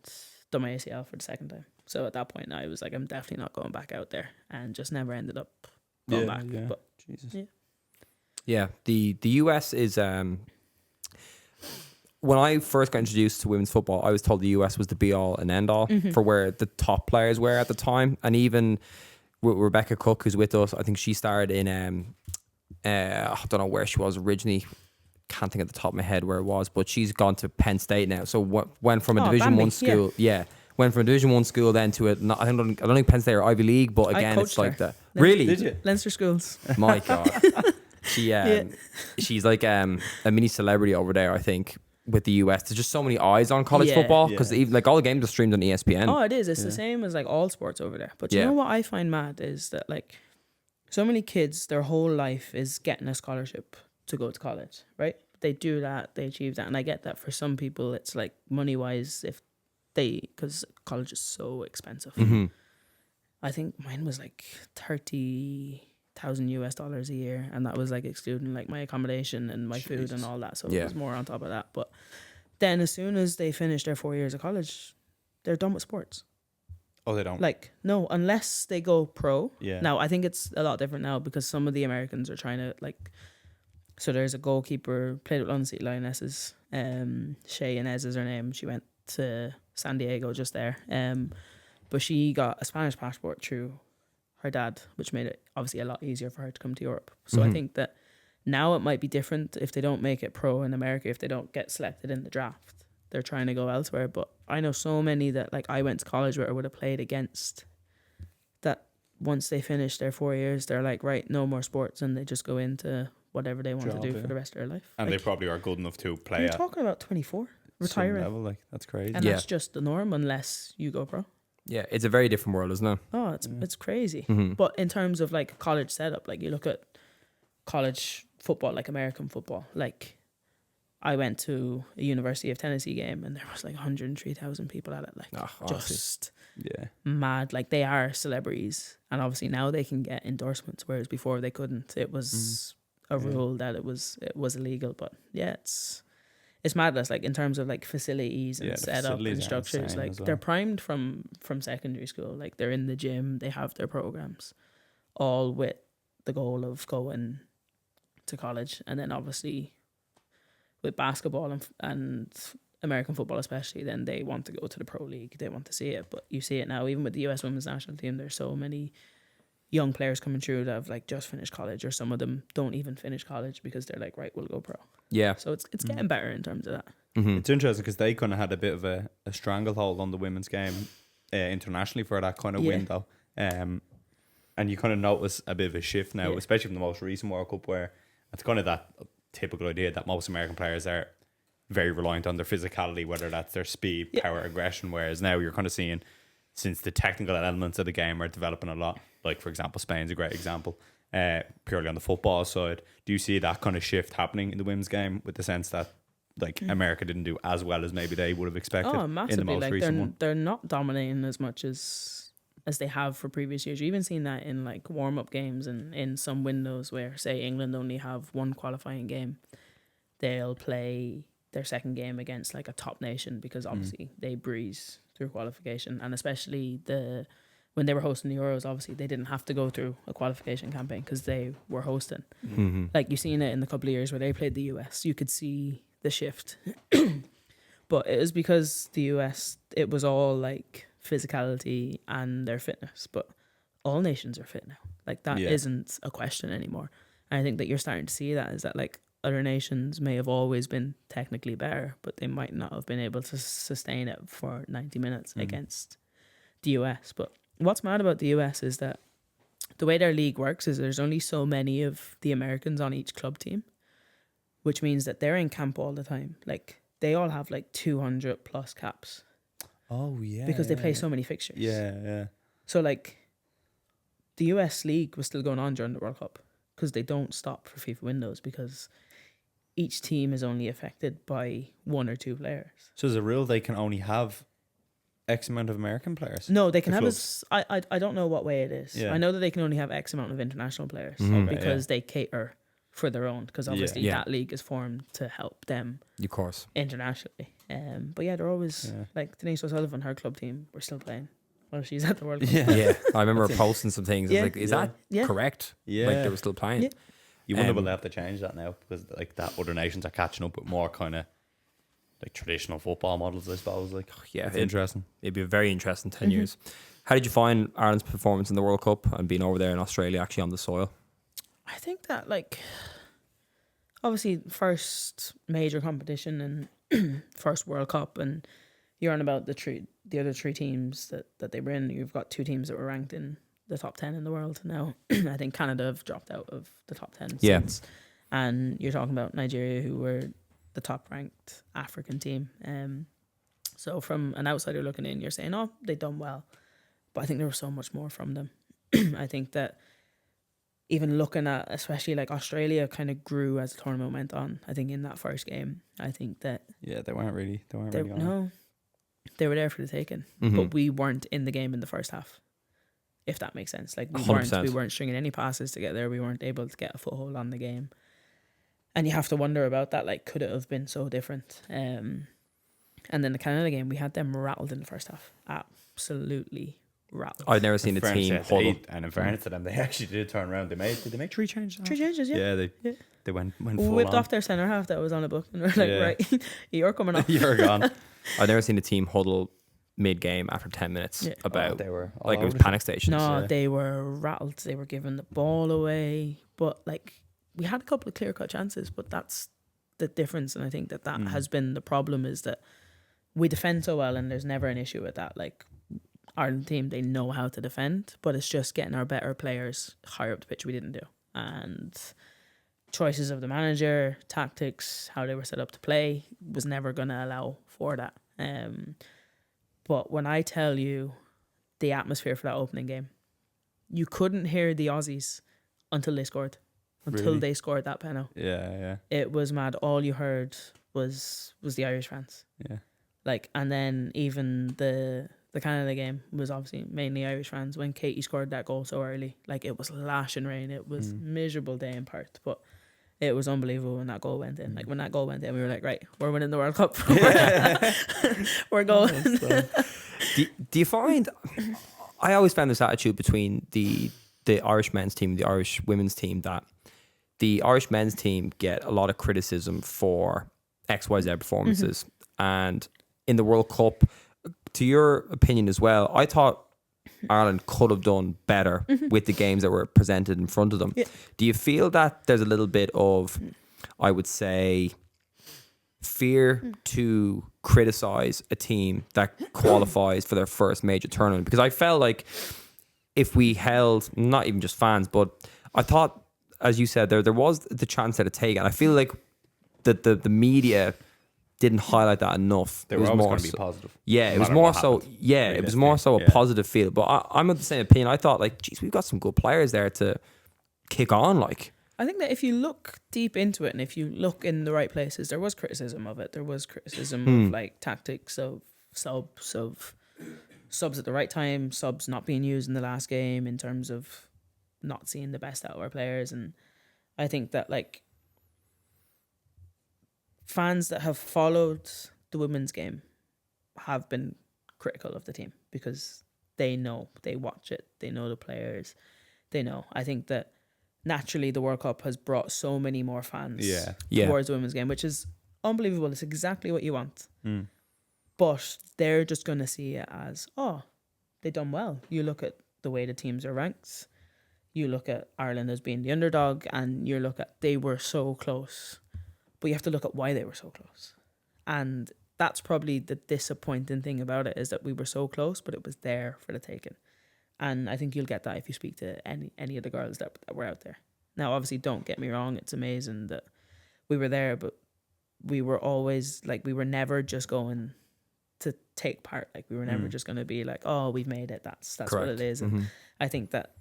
done my ACL for the second time. So at that point I was like, I'm definitely not going back out there, and just never ended up going back. Yeah. But Jesus. Yeah, the US is when I first got introduced to women's football, I was told the US was the be all and end all for where the top players were at the time. And even Rebecca Cook, who's with us, I think she started in I don't know where she was originally. Can't think at the top of my head where it was, but she's gone to Penn State now. So went from a Division Bambi, 1 school, went from a Division 1 school then to I don't think Penn State or Ivy League, but again it's like her. Really? Did you? Leinster schools. My God. She's like a mini celebrity over there, I think, with the US. There's just so many eyes on college football because even like all the games are streamed on ESPN. Oh, it is. It's the same as like all sports over there. But you know what I find mad is that like so many kids, their whole life is getting a scholarship to go to college, right? They do that, they achieve that. And I get that for some people, it's like money wise, because college is so expensive. I think mine was like $30,000 a year, and that was like excluding like my accommodation and my food and all that. So it was more on top of that. But then as soon as they finish their 4 years of college, they're done with sports. Oh, they don't. Like no, unless they go pro. Yeah. Now I think it's a lot different now because some of the Americans are trying to like. So there's a goalkeeper played with London City Lionesses. Shay Inez is her name. She went to San Diego just there. But she got a Spanish passport through her dad, which made it obviously a lot easier for her to come to Europe. So I think that now it might be different if they don't make it pro in America, if they don't get selected in the draft. They're trying to go elsewhere. But I know so many that like I went to college where I would have played against that once they finish their 4 years, they're like, right, no more sports, and they just go into whatever they want to do for the rest of their life. And like, they probably are good enough to play you're at talking about 24 some retiring, level. Like that's crazy. and that's just the norm unless you go pro. Yeah, it's a very different world, isn't it? Oh, it's crazy. But in terms of like college setup, like you look at college football, like American football, like I went to a University of Tennessee game and there was like 103,000 people at it. Like just mad. Like they are celebrities, and obviously now they can get endorsements, whereas before they couldn't. It was a rule that it was illegal. But yeah, it's madness. Like in terms of like facilities and setup and structures, like they're primed from secondary school. Like they're in the gym, they have their programs, all with the goal of going to college. And then obviously with basketball and American football especially, then they want to go to the pro league. They want to see it. But you see it now, even with the US women's national team, there's so many young players coming through that have like just finished college, or some of them don't even finish college because they're like, right, we'll go pro. Yeah. So it's getting better in terms of that. It's interesting because they kind of had a bit of a stranglehold on the women's game internationally for that kind of window. And you kind of notice a bit of a shift now, especially from the most recent World Cup, where it's kind of that typical idea that most American players are very reliant on their physicality, whether that's their speed, power, aggression, whereas now you're kind of seeing, since the technical elements of the game are developing a lot, like for example Spain's a great example, purely on the football side, do you see that kind of shift happening in the women's game, with the sense that like America didn't do as well as maybe they would have expected in the most like recent one? They're not dominating as much as they have for previous years. You've even seen that in like warm-up games and in some windows where, say, England only have one qualifying game, they'll play their second game against like a top nation, because obviously they breeze through qualification. And especially when they were hosting the Euros, obviously they didn't have to go through a qualification campaign because they were hosting. Like you've seen it in the couple of years where they played the US, you could see the shift. But it was because the US, it was all like physicality and their fitness, but all nations are fit now. Like that isn't a question anymore. And I think that you're starting to see that is that like other nations may have always been technically better, but they might not have been able to sustain it for 90 minutes against the US. But what's mad about the US is that the way their league works is there's only so many of the Americans on each club team, which means that they're in camp all the time. Like they all have like 200 plus caps. Oh yeah. Because they play so many fixtures. Yeah. So like the US league was still going on during the World Cup because they don't stop for FIFA windows because each team is only affected by 1 or 2 players. So as a rule, they can only have X amount of American players. No, they can have clubs. I don't know what way it is. Yeah. I know that they can only have X amount of international players because they cater for their own. Because obviously that league is formed to help them, Of course. internationally. But yeah, they're always like Denise O'Sullivan, her club team, were still playing while she's at the World Cup. Yeah. I remember posting some things. Yeah. I was like, is that correct? Yeah. Like they were still playing. Yeah. You wonder will they have to change that now because like that other nations are catching up with more kind of like traditional football models, I suppose. Like Yeah, it's interesting. It'd be a very interesting 10 years. How did you find Ireland's performance in the World Cup and being over there in Australia, actually on the soil? I think that like obviously first major competition and first World Cup, and you're on about the other 3 teams that they were in. You've got 2 teams that were ranked in the top 10 in the world now. I think Canada have dropped out of the top 10 since. And you're talking about Nigeria, who were the top ranked African team. So from an outsider looking in, you're saying, oh, they've done well. But I think there was so much more from them. I think that even looking at, especially like Australia kind of grew as the tournament went on. I think in that first game, I think that They weren't really on it. no, they were there for the taking, but we weren't in the game in the first half. If that makes sense, like we 100%. weren't stringing any passes together. We weren't able to get a foothold on the game, and you have to wonder about that. Like, could it have been so different? And then the Canada game, we had them rattled in the first half, absolutely rattled. I'd never seen a team huddle. And in fairness to them, they actually did turn around. Did they make 3 changes? 3 changes, yeah. They went We full whipped on. off their centre half that was on a book, and we're like, right, you're coming off. You're gone. I'd never seen a team huddle mid-game after 10 minutes about they were all like it was over the panic stations. No, they were rattled. They were giving the ball away. But like we had a couple of clear-cut chances, but that's the difference. And I think that has been the problem, is that we defend so well and there's never an issue with that. Like Ireland team, they know how to defend, but it's just getting our better players higher up the pitch we didn't do. And choices of the manager, tactics, how they were set up to play was never going to allow for that. But when I tell you the atmosphere for that opening game, you couldn't hear the Aussies until they scored. Until they scored that penalty. Yeah. It was mad. All you heard was the Irish fans. Yeah. Like, and then even the Canada game was obviously mainly Irish fans. When Katie scored that goal so early, like it was lashing rain. It was miserable day in Perth, but it was unbelievable when that goal went in. Like when that goal went in, we were like, right, we're winning the World Cup. We're going. Do you find? I always found this attitude between the Irish men's team and the Irish women's team, that the Irish men's team get a lot of criticism for XYZ performances, and in the World Cup, to your opinion as well, I thought Ireland could have done better with the games that were presented in front of them. Yeah. Do you feel that there's a little bit of, I would say, fear to criticize a team that qualifies for their first major tournament? Because I felt like if we held, not even just fans, but I thought, as you said, there was the chance at a take, and I feel like the media didn't highlight that enough. They were always going to be positive. Yeah, it was more so. Yeah, it was more so a positive feel. But I'm of the same opinion. I thought, like, geez, we've got some good players there to kick on. Like, I think that if you look deep into it and if you look in the right places, there was criticism of it. There was criticism of like tactics, of subs at the right time, subs not being used in the last game in terms of not seeing the best out of our players. And I think that like fans that have followed the women's game have been critical of the team because they know, they watch it, they know the players, they know. I think that naturally the World Cup has brought so many more fans towards the women's game, which is unbelievable. It's exactly what you want. But they're just going to see it as, oh, they done well. You look at the way the teams are ranked. You look at Ireland as being the underdog, and you look at they were so close. But you have to look at why they were so close. And that's probably the disappointing thing about it, is that we were so close, but it was there for the taking. And I think you'll get that if you speak to any of the girls that were out there. Now, obviously, don't get me wrong. It's amazing that we were there, but we were always, like, we were never just going to take part. Like, we were never just going to be like, oh, we've made it. That's what it is. And I think that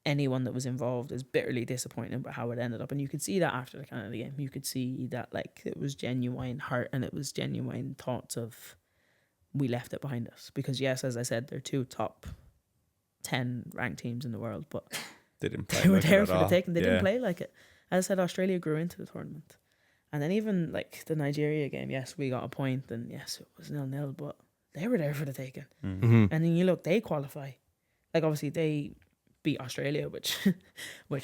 anyone that was involved is bitterly disappointed about how it ended up. And you could see that after the Canada game. You could see that, like, it was genuine hurt and it was genuine thoughts of, we left it behind us. Because, yes, as I said, they're 2 top 10 ranked teams in the world, but They didn't play they were like it there at for the all. taking. They Yeah. didn't play like it. As I said, Australia grew into the tournament. And then even, like, the Nigeria game, yes, we got a point, and yes, it was 0-0, but they were there for the taking. And then you look, they qualify. Like, obviously, they beat Australia, which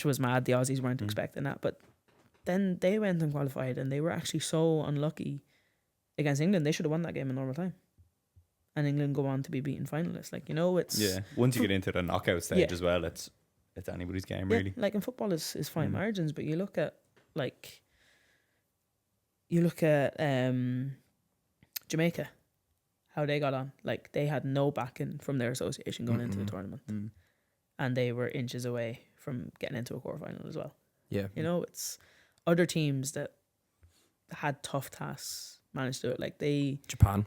was mad. The Aussies weren't expecting that. But then they went and qualified, and they were actually so unlucky against England. They should have won that game in normal time. And England go on to be beaten finalists. Like, you know, it's... Yeah. Once you get into the knockout stage as well, it's anybody's game, really. Like, in football is fine margins, but you look at, like... You look at Jamaica, how they got on. Like, they had no backing from their association going into the tournament. And they were inches away from getting into a quarterfinal as well. Yeah. You know, it's other teams that had tough tasks managed to do it. Like, Japan.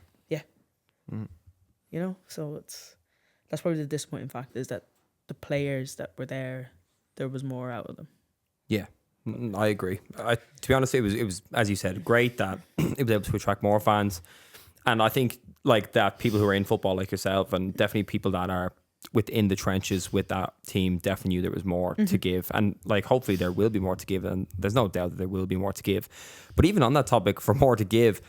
you know, so that's probably the disappointing fact, is that the players that were there was more out of them. Yeah. I agree. To be honest, it was as you said, great that it was able to attract more fans, and I think like that people who are in football like yourself, and definitely people that are within the trenches with that team, definitely knew there was more to give, and like hopefully there will be more to give, and there's no doubt that there will be more to give. But even on that topic, for more to give,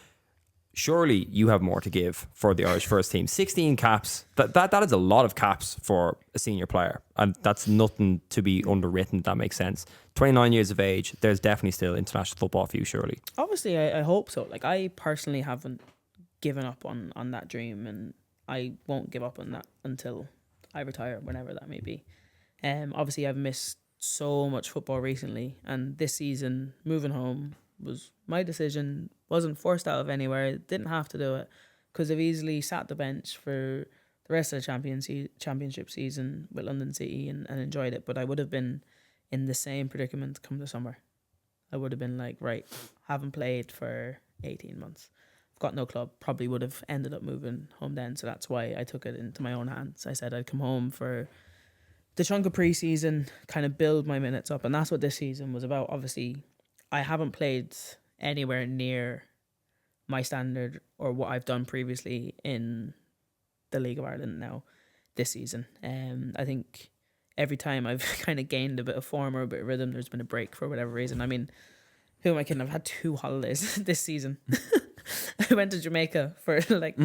surely you have more to give for the Irish first team. 16 caps. That is a lot of caps for a senior player. And that's nothing to be underwritten, if that makes sense. 29 years of age, there's definitely still international football for you, surely. Obviously, I hope so. Like, I personally haven't given up on that dream, and I won't give up on that until I retire, whenever that may be. Obviously, I've missed so much football recently, and this season, moving home was my decision. Wasn't forced out of anywhere. Didn't have to do it. Could have easily sat the bench for the rest of the championship season with London City and enjoyed it. But I would have been in the same predicament come the summer. I would have been like, right, haven't played for 18 months. I've got no club. Probably would have ended up moving home then. So that's why I took it into my own hands. I said I'd come home for the chunk of pre-season, kind of build my minutes up. And that's what this season was about. Obviously, I haven't played anywhere near my standard or what I've done previously in the League of Ireland now this season. I think every time I've kind of gained a bit of form or a bit of rhythm, there's been a break for whatever reason. I mean, who am I kidding? I've had 2 holidays this season. I went to Jamaica for like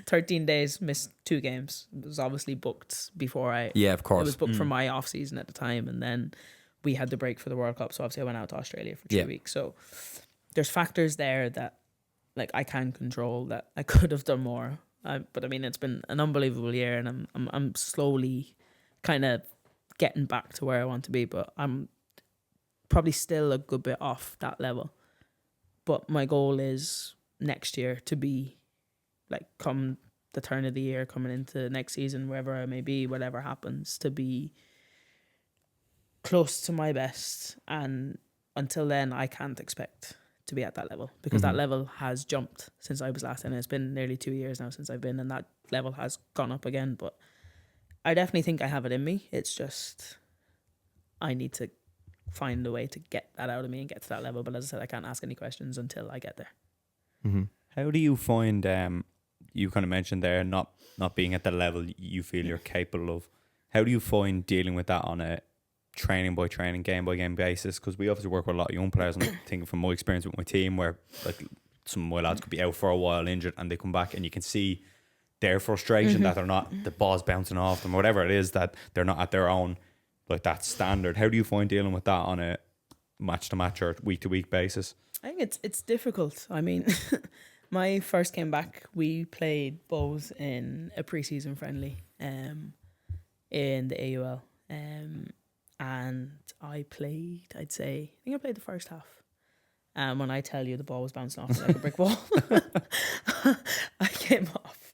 13 days, missed 2 games. It was obviously booked before Yeah, of course. It was booked for my off season at the time, and then we had the break for the World Cup. So obviously I went out to Australia for 2 weeks. So there's factors there that like I can control that I could have done more. But I mean, it's been an unbelievable year, and I'm slowly kind of getting back to where I want to be, but I'm probably still a good bit off that level. But my goal is next year to be like, come the turn of the year, coming into next season, wherever I may be, whatever happens, to be close to my best. And until then, I can't expect to be at that level, because that level has jumped since I was last in. It's been nearly 2 years now since I've been, and that level has gone up again. But I definitely think I have it in me. It's just I need to find a way to get that out of me and get to that level. But as I said, I can't ask any questions until I get there. How do you find, you kind of mentioned there, not being at the level you feel you're capable of. How do you find dealing with that on a training by training, game by game basis? Because we obviously work with a lot of young players, and I'm thinking from my experience with my team, where like some of my lads could be out for a while injured, and they come back and you can see their frustration that they're not, the ball's bouncing off them or whatever it is, that they're not at their own, like, that standard. How do you find dealing with that on a match to match or week to week basis? I think it's difficult. I mean, my first came back, we played Bows in a pre-season friendly. in the AUL. And I played, I think I played the first half. And when I tell you the ball was bouncing off me like a brick wall, I came off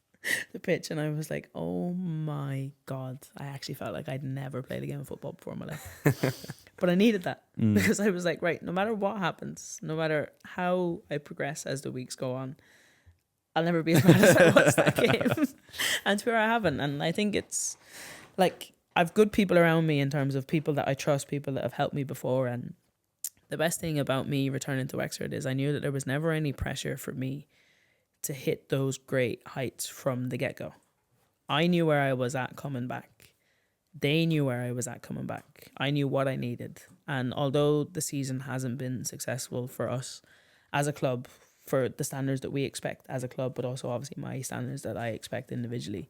the pitch and I was like, oh my God. I actually felt like I'd never played a game of football before in my life. But I needed that because I was like, right, no matter what happens, no matter how I progress as the weeks go on, I'll never be as bad as I was that game. And to where I haven't. And I think it's like, I've good people around me in terms of people that I trust, people that have helped me before. And the best thing about me returning to Wexford is I knew that there was never any pressure for me to hit those great heights from the get-go. I knew where I was at coming back. They knew where I was at coming back. I knew what I needed. And although the season hasn't been successful for us as a club, for the standards that we expect as a club, but also obviously my standards that I expect individually,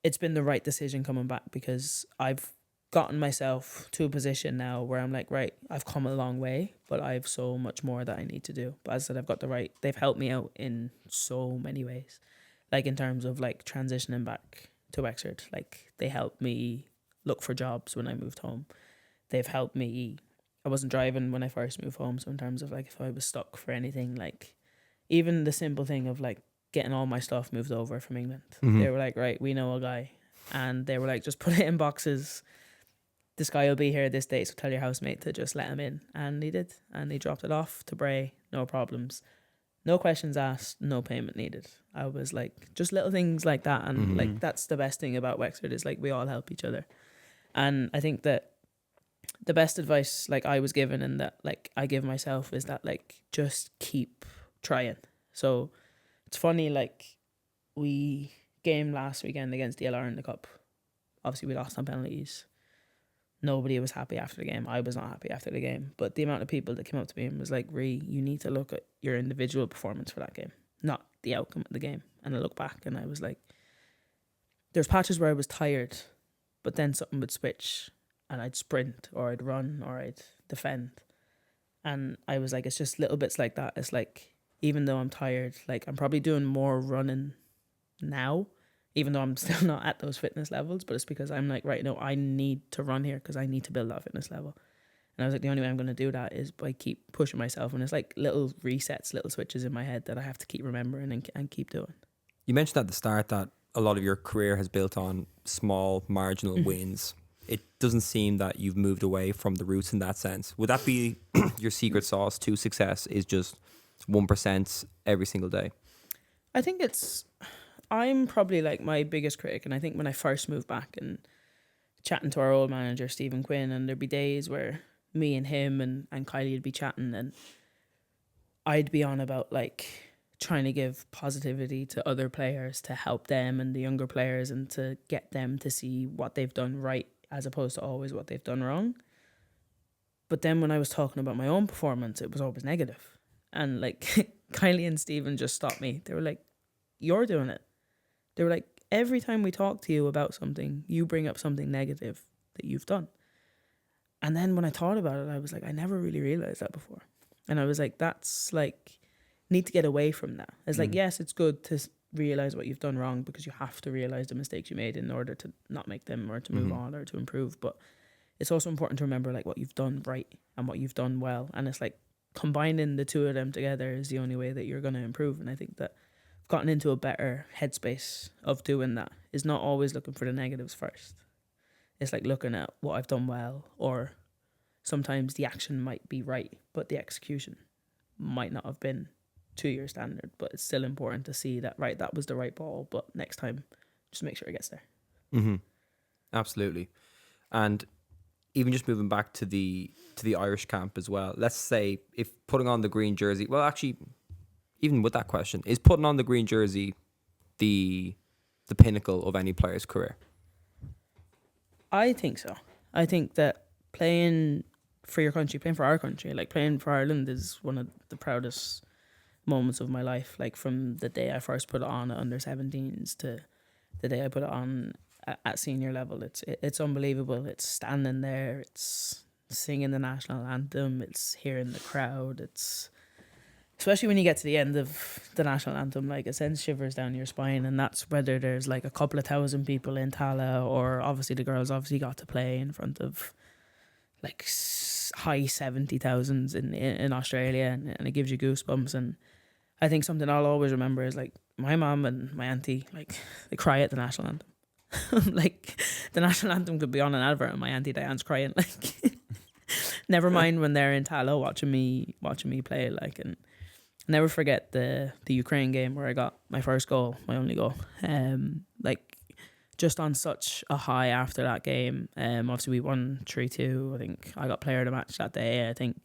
it's been the right decision coming back because I've gotten myself to a position now where I'm like, right, I've come a long way, but I have so much more that I need to do. But as I said, they've helped me out in so many ways. Like in terms of like transitioning back to Wexford, like they helped me look for jobs when I moved home. They've helped me. I wasn't driving when I first moved home. So in terms of like if I was stuck for anything, like even the simple thing of like getting all my stuff moved over from England. They were like, right, we know a guy. And they were like, just put it in boxes. This guy will be here this day, so tell your housemate to just let him in. And he did. And he dropped it off to Bray, no problems. No questions asked, no payment needed. I was like, just little things like that. And like, that's the best thing about Wexford is like, we all help each other. And I think that the best advice like I was given and that like I give myself is that like, just keep trying. So it's funny, like we game last weekend against DLR in the Cup. Obviously we lost on penalties. Nobody was happy after the game. I was not happy after the game. But the amount of people that came up to me and was like, Ree, you need to look at your individual performance for that game, not the outcome of the game. And I look back and I was like, there's patches where I was tired, but then something would switch and I'd sprint or I'd run or I'd defend. And I was like, it's just little bits like that. It's like, even though I'm tired, like I'm probably doing more running now, even though I'm still not at those fitness levels, but it's because I'm like, right, no, I need to run here because I need to build that fitness level. And I was like, the only way I'm going to do that is by keep pushing myself. And it's like little resets, little switches in my head that I have to keep remembering and keep doing. You mentioned at the start that a lot of your career has built on small marginal wins. It doesn't seem that you've moved away from the roots in that sense. Would that be your secret sauce to success, is just 1% every single day? I think I'm probably like my biggest critic. And I think when I first moved back and chatting to our old manager, Stephen Quinn, and there'd be days where me and him and Kylie would be chatting and I'd be on about like trying to give positivity to other players to help them and the younger players and to get them to see what they've done right as opposed to always what they've done wrong. But then when I was talking about my own performance, it was always negative. And like Kylie and Stephen just stopped me. They were like, you're doing it. They were like, every time we talk to you about something, you bring up something negative that you've done. And then when I thought about it, I was like, I never really realized that before. And I was like, that's like, need to get away from that. It's like, yes, it's good to realize what you've done wrong because you have to realize the mistakes you made in order to not make them or to move on or to improve. But it's also important to remember like what you've done right and what you've done well. And it's like combining the two of them together is the only way that you're going to improve. And I think that I've gotten into a better headspace of doing that. Is not always looking for the negatives first. It's like looking at what I've done well, or sometimes the action might be right, but the execution might not have been to your standard. But it's still important to see that, right, that was the right ball, but next time, just make sure it gets there. Absolutely. And even just moving back to the Irish camp as well, let's say if putting on the green jersey, well, actually, even with that question, is putting on the green jersey the pinnacle of any player's career? I think so. I think that playing for your country, playing for our country, like playing for Ireland is one of the proudest moments of my life. Like from the day I first put it on at under 17s to the day I put it on at senior level, it's unbelievable. It's standing there, it's singing the national anthem, it's hearing the crowd, it's especially when you get to the end of the national anthem, like it sends shivers down your spine, and that's whether there's like a couple of thousand people in Tala, or obviously the girls obviously got to play in front of like high 70,000s in Australia, and it gives you goosebumps. And I think something I'll always remember is like my mom and my auntie, like they cry at the national anthem. Like the national anthem could be on an advert and my auntie Diane's crying, like never mind when they're in Tala watching me play, like. And never forget the Ukraine game where I got my first goal, my only goal. Like just on such a high after that game. Obviously we won 3-2. I think I got player of the match that day. I think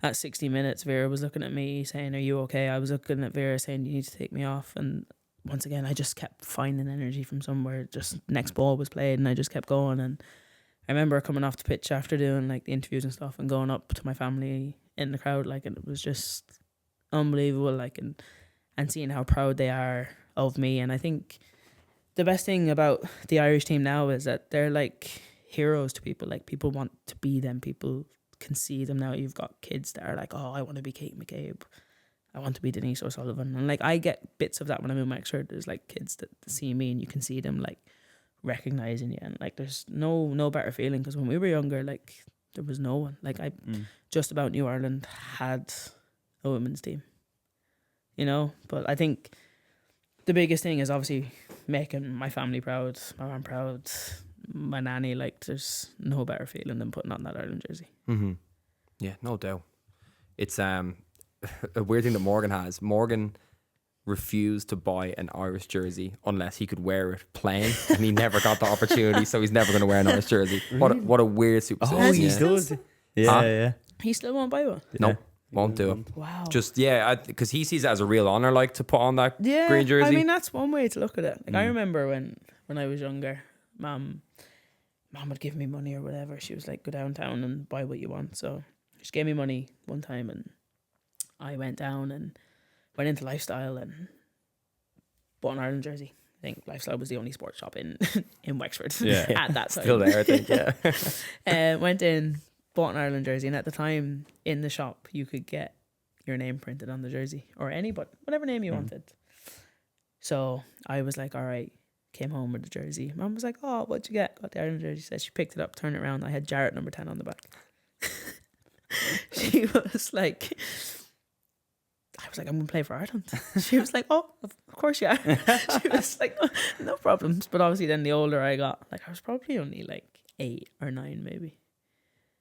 at 60 minutes Vera was looking at me saying, "Are you okay?" I was looking at Vera saying, "You need to take me off." And once again I just kept finding energy from somewhere. Just next ball was played and I just kept going. And I remember coming off the pitch after doing like the interviews and stuff and going up to my family in the crowd, like, and it was just unbelievable, like, and seeing how proud they are of me. And I think the best thing about the Irish team now is that they're like heroes to people. Like people want to be them. People can see them now. You've got kids that are like, "Oh, I want to be Kate McCabe. I want to be Denise O'Sullivan." And like I get bits of that when I'm in Wexford. There's like kids that see me and you can see them like recognizing you, and like there's no better feeling, because when we were younger, like there was no one. Like I just about knew Ireland had a women's team, you know. But I think the biggest thing is obviously making my family proud, my mum proud, my nanny. Like there's no better feeling than putting on that Ireland jersey. Yeah, no doubt. It's a weird thing that Morgan has. Morgan refused to buy an Irish jersey unless he could wear it playing, and he never got the opportunity, so he's never going to wear an Irish jersey. What a weird superstition. Oh, he does. Yeah. He still won't buy one. No, won't do it. Wow. Just because he sees it as a real honor, like to put on that Yeah, green jersey. I mean that's one way to look at it. Like I remember when I was younger, mom would give me money or whatever. She was like, "Go downtown and buy what you want." So she gave me money one time, and I went down and went into Lifestyle and bought an Ireland jersey. I think Lifestyle was the only sports shop in Wexford at that time. Still there, I think. Yeah. Went in, bought an Ireland jersey, and at the time in the shop you could get your name printed on the jersey, or anybody, whatever name you wanted. So I was like, all right, came home with the jersey. Mum was like, "Oh, what'd you get?" Got the Ireland jersey. Said she picked it up, turned it around. I had Jarrett number 10 on the back. She was like, I was like, "I'm going to play for Ireland." She was like, "Oh, of course you are." She was like, no problems. But obviously then the older I got, like I was probably only like 8 or 9 maybe.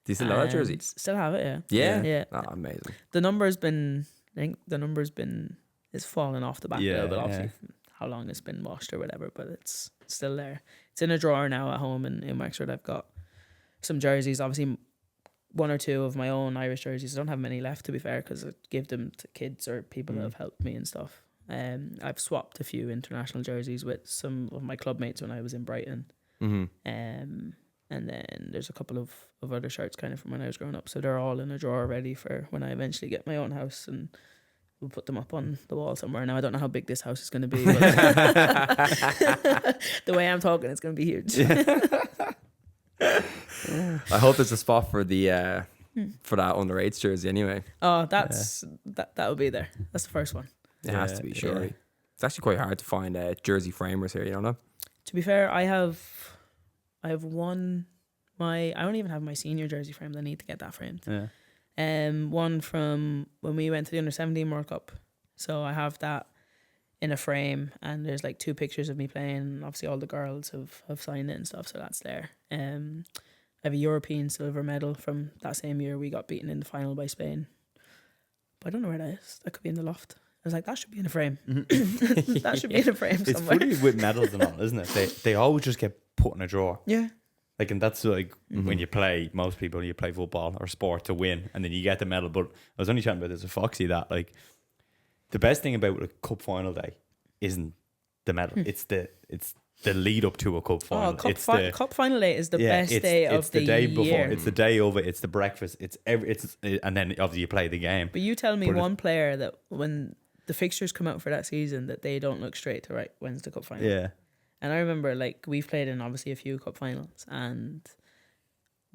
Do you still have that jersey? Still have it, Yeah. Yeah. Oh, amazing. The number's been, I think the number's been, it's fallen off the back a little bit, obviously, from how long it's been washed or whatever, but it's still there. It's in a drawer now at home in Wexford. I've got some jerseys, obviously 1 or 2 of my own Irish jerseys. I don't have many left, to be fair, because I give them to kids or people that have helped me and stuff. I've swapped a few international jerseys with some of my club mates when I was in Brighton. And then there's a couple of other shirts kind of from when I was growing up. So they're all in a drawer ready for when I eventually get my own house, and we'll put them up on the wall somewhere. Now, I don't know how big this house is going to be. But the way I'm talking, it's going to be huge. I hope there's a spot for the for that under-8 jersey anyway. Oh, that'll be there. That's the first one. It has to be, surely. It's actually quite hard to find jersey framers here, you don't know? To be fair, I have one. I don't even have my senior jersey framed. I need to get that framed. Yeah. One from when we went to the under-17 World Cup. So I have that in a frame, and there's like 2 pictures of me playing, and obviously all the girls have signed it and stuff, so that's there. I have a European silver medal from that same year. We got beaten in the final by Spain, but I don't know where that is. That could be in the loft. I was like, that should be in a frame. That should be in a frame somewhere. It's funny with medals and all, isn't it? They always just get put in a drawer. Yeah. Like, and that's like when you play, most people, you play football or sport to win, and then you get the medal. But I was only chatting about this with Foxy that, like, the best thing about a cup final day isn't the medal. It's the lead up to a cup final. Cup final day is the best day of the day year. before. It's the day of it. It's the breakfast. And then obviously you play the game. But you tell me one player that when the fixtures come out for that season that they don't look straight to right, when's the cup final? Yeah. And I remember, like, we've played in obviously a few cup finals, and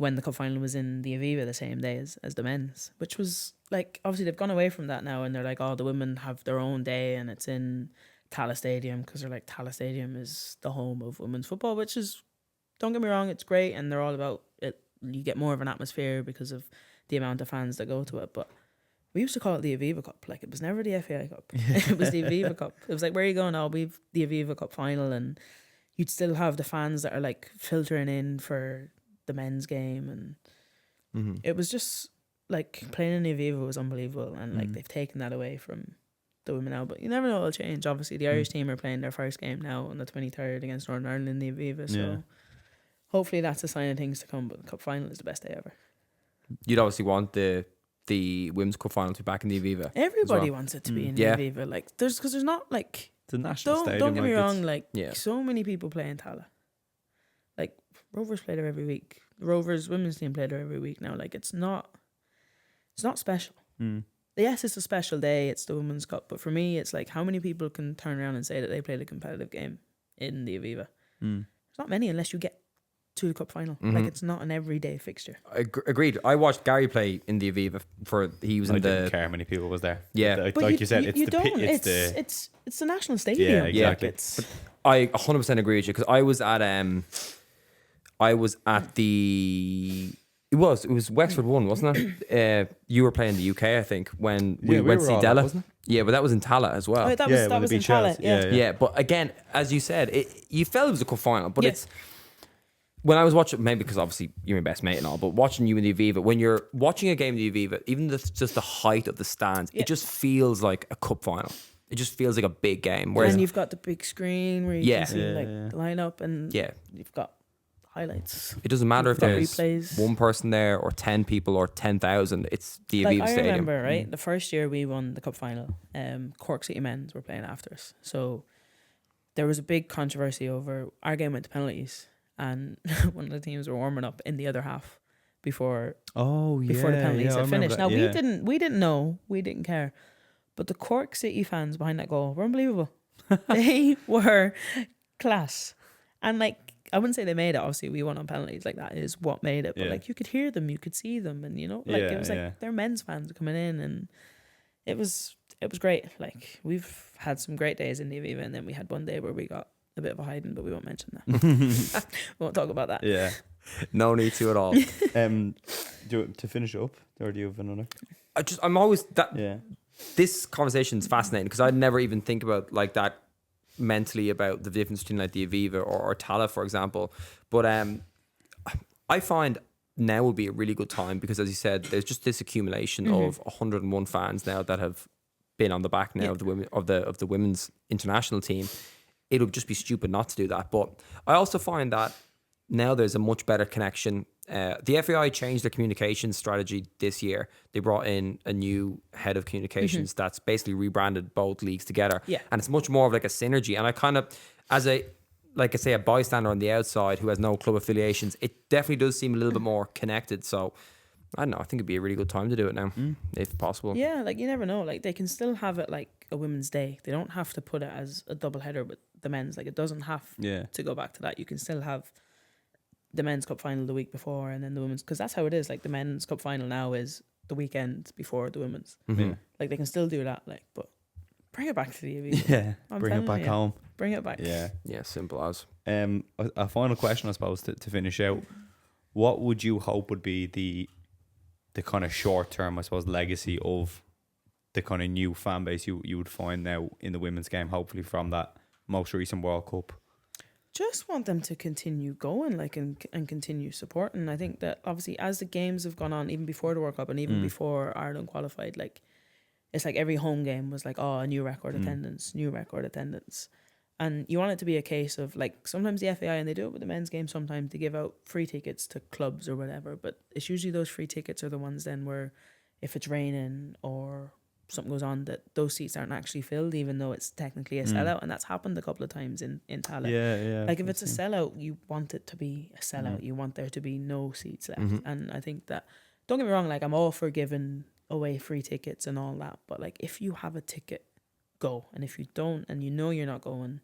when the cup final was in the Aviva the same day as the men's, which was like, obviously they've gone away from that now, and they're like, oh, the women have their own day and it's in Tala Stadium, because they're like, Tala Stadium is the home of women's football, which is, don't get me wrong, it's great, and they're all about it. You get more of an atmosphere because of the amount of fans that go to it, but we used to call it the Aviva Cup. Like, it was never the FAI Cup. It was the Aviva Cup. It was like, where are you going? Oh, we've the Aviva Cup final, and you'd still have the fans that are like filtering in for the men's game, and it was just like, playing in the Aviva was unbelievable, and like they've taken that away from the women now, but you never know, it'll change. Obviously the Irish team are playing their first game now on the 23rd against Northern Ireland in the Aviva, so hopefully that's a sign of things to come, but the cup final is the best day ever. You'd obviously want the women's cup final to be back in the Aviva. Everybody wants it to be in the Aviva, like, because there's not like, It's a national stadium. don't get me like, wrong, like so many people play in Tala. Like, Rovers play there every week. The Rovers women's team play there every week now. Like, it's not special. Yes, it's a special day, it's the Women's Cup, but for me it's like, how many people can turn around and say that they played a competitive game in the Aviva? There's not many, unless you get to the cup final. Like, it's not an everyday fixture. Agreed. I watched Gary play in the Aviva he was in I the. didn't care how many people was there. Yeah, like you said, it's the national stadium. Yeah, exactly. Like, I 100% agree with you, because I was at the. It was Wexford 1, wasn't it? You were playing the UK, I think, when we went to see Della. Wasn't it? Yeah, but that was in Tala as well. oh, that was in Tala. Yeah, but again, as you said, you felt it was a cup final, but it's. When I was watching, maybe because obviously you're my best mate and all, but watching you in the Aviva, when you're watching a game in the Aviva, even just the height of the stands, it just feels like a cup final. It just feels like a big game. Whereas, and you've got the big screen where you can see the lineup, and you've got highlights. It doesn't matter if there's replays. one person there or 10 people or 10,000. It's the Like, Aviva I Stadium. remember, right, the first year we won the cup final, Cork City men's were playing after us. So there was a big controversy over, our game went to penalties, and one of the teams were warming up in the other half before the penalties had finished. Now, we didn't know, we didn't care, but the Cork City fans behind that goal were unbelievable. They were class. And like, I wouldn't say they made it, obviously we won on penalties, like that is what made it, but like, you could hear them, you could see them, and you know, like, it was like they're men's fans coming in, and it was great. Like, we've had some great days in the Aviva, and then we had one day where we got a bit of a hiding, but we won't mention that. We won't talk about that. Yeah, no need to at all. To finish up, or do you have another? I'm always that. Yeah, this conversation is fascinating, because I'd never even think about like that mentally, about the difference between like the Aviva or Tala, for example. But I find now would be a really good time, because as you said, there's just this accumulation of 101 fans now that have been on the back now of the women of the women's international team. It would just be stupid not to do that. But I also find that now there's a much better connection. The FAI changed their communication strategy this year. They brought in a new head of communications that's basically rebranded both leagues together. Yeah. And it's much more of like a synergy. And I kind of, as a bystander on the outside who has no club affiliations, it definitely does seem a little bit more connected. So I don't know, I think it'd be a really good time to do it now, if possible. Yeah, like, you never know. Like, they can still have it like a women's day. They don't have to put it as a double header with the men's. Like, it doesn't have to go back to that. You can still have the men's cup final the week before, and then the women's, because that's how it is. Like, the men's cup final now is the weekend before the women's. Like, they can still do that, like, but bring it back to the Aviva. Yeah, bring it back home. Bring it back. Yeah, simple as. A final question, I suppose, to finish out. What would you hope would be the kind of short term, I suppose, legacy of the kind of new fan base you would find now in the women's game, hopefully from that most recent World Cup? Just want them to continue going, like, and continue supporting. I think that obviously as the games have gone on, even before the World Cup and even before Ireland qualified, like, it's like every home game was like, oh, a new record attendance. And you want it to be a case of, like, sometimes the FAI, and they do it with the men's game sometimes, they give out free tickets to clubs or whatever, but it's usually those free tickets are the ones then where if it's raining or something goes on, that those seats aren't actually filled, even though it's technically a sellout. And that's happened a couple of times in Tala. Yeah. Like, if it's a sellout, you want it to be a sellout. You want there to be no seats left. And I think that, don't get me wrong, like, I'm all for giving away free tickets and all that, but like, if you have a ticket, go. And if you don't, and you know you're not going,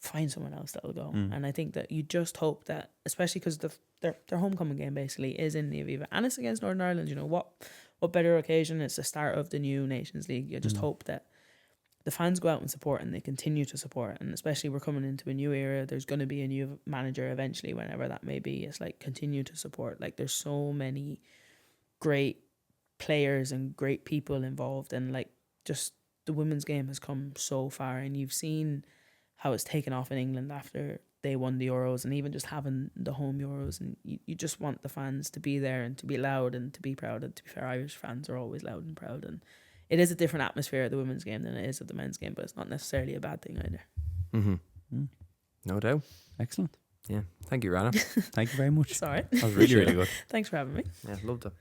find someone else that'll go. And I think that you just hope that, especially because their homecoming game basically is in the Aviva and it's against Northern Ireland. You know, what better occasion? It's the start of the new Nations League. You just hope that the fans go out and support, and they continue to support. And especially we're coming into a new era. There's going to be a new manager eventually, whenever that may be. It's like, continue to support. Like, there's so many great players and great people involved, and like, just the women's game has come so far, and you've seen how it's taken off in England after they won the Euros, and even just having the home Euros. And you just want the fans to be there and to be loud and to be proud. And to be fair, Irish fans are always loud and proud, and it is a different atmosphere at the women's game than it is at the men's game, but it's not necessarily a bad thing either. No doubt. Excellent. Yeah. Thank you, Rianna. Thank you very much. Sorry. That was really, really good. Thanks for having me. Yeah, loved it.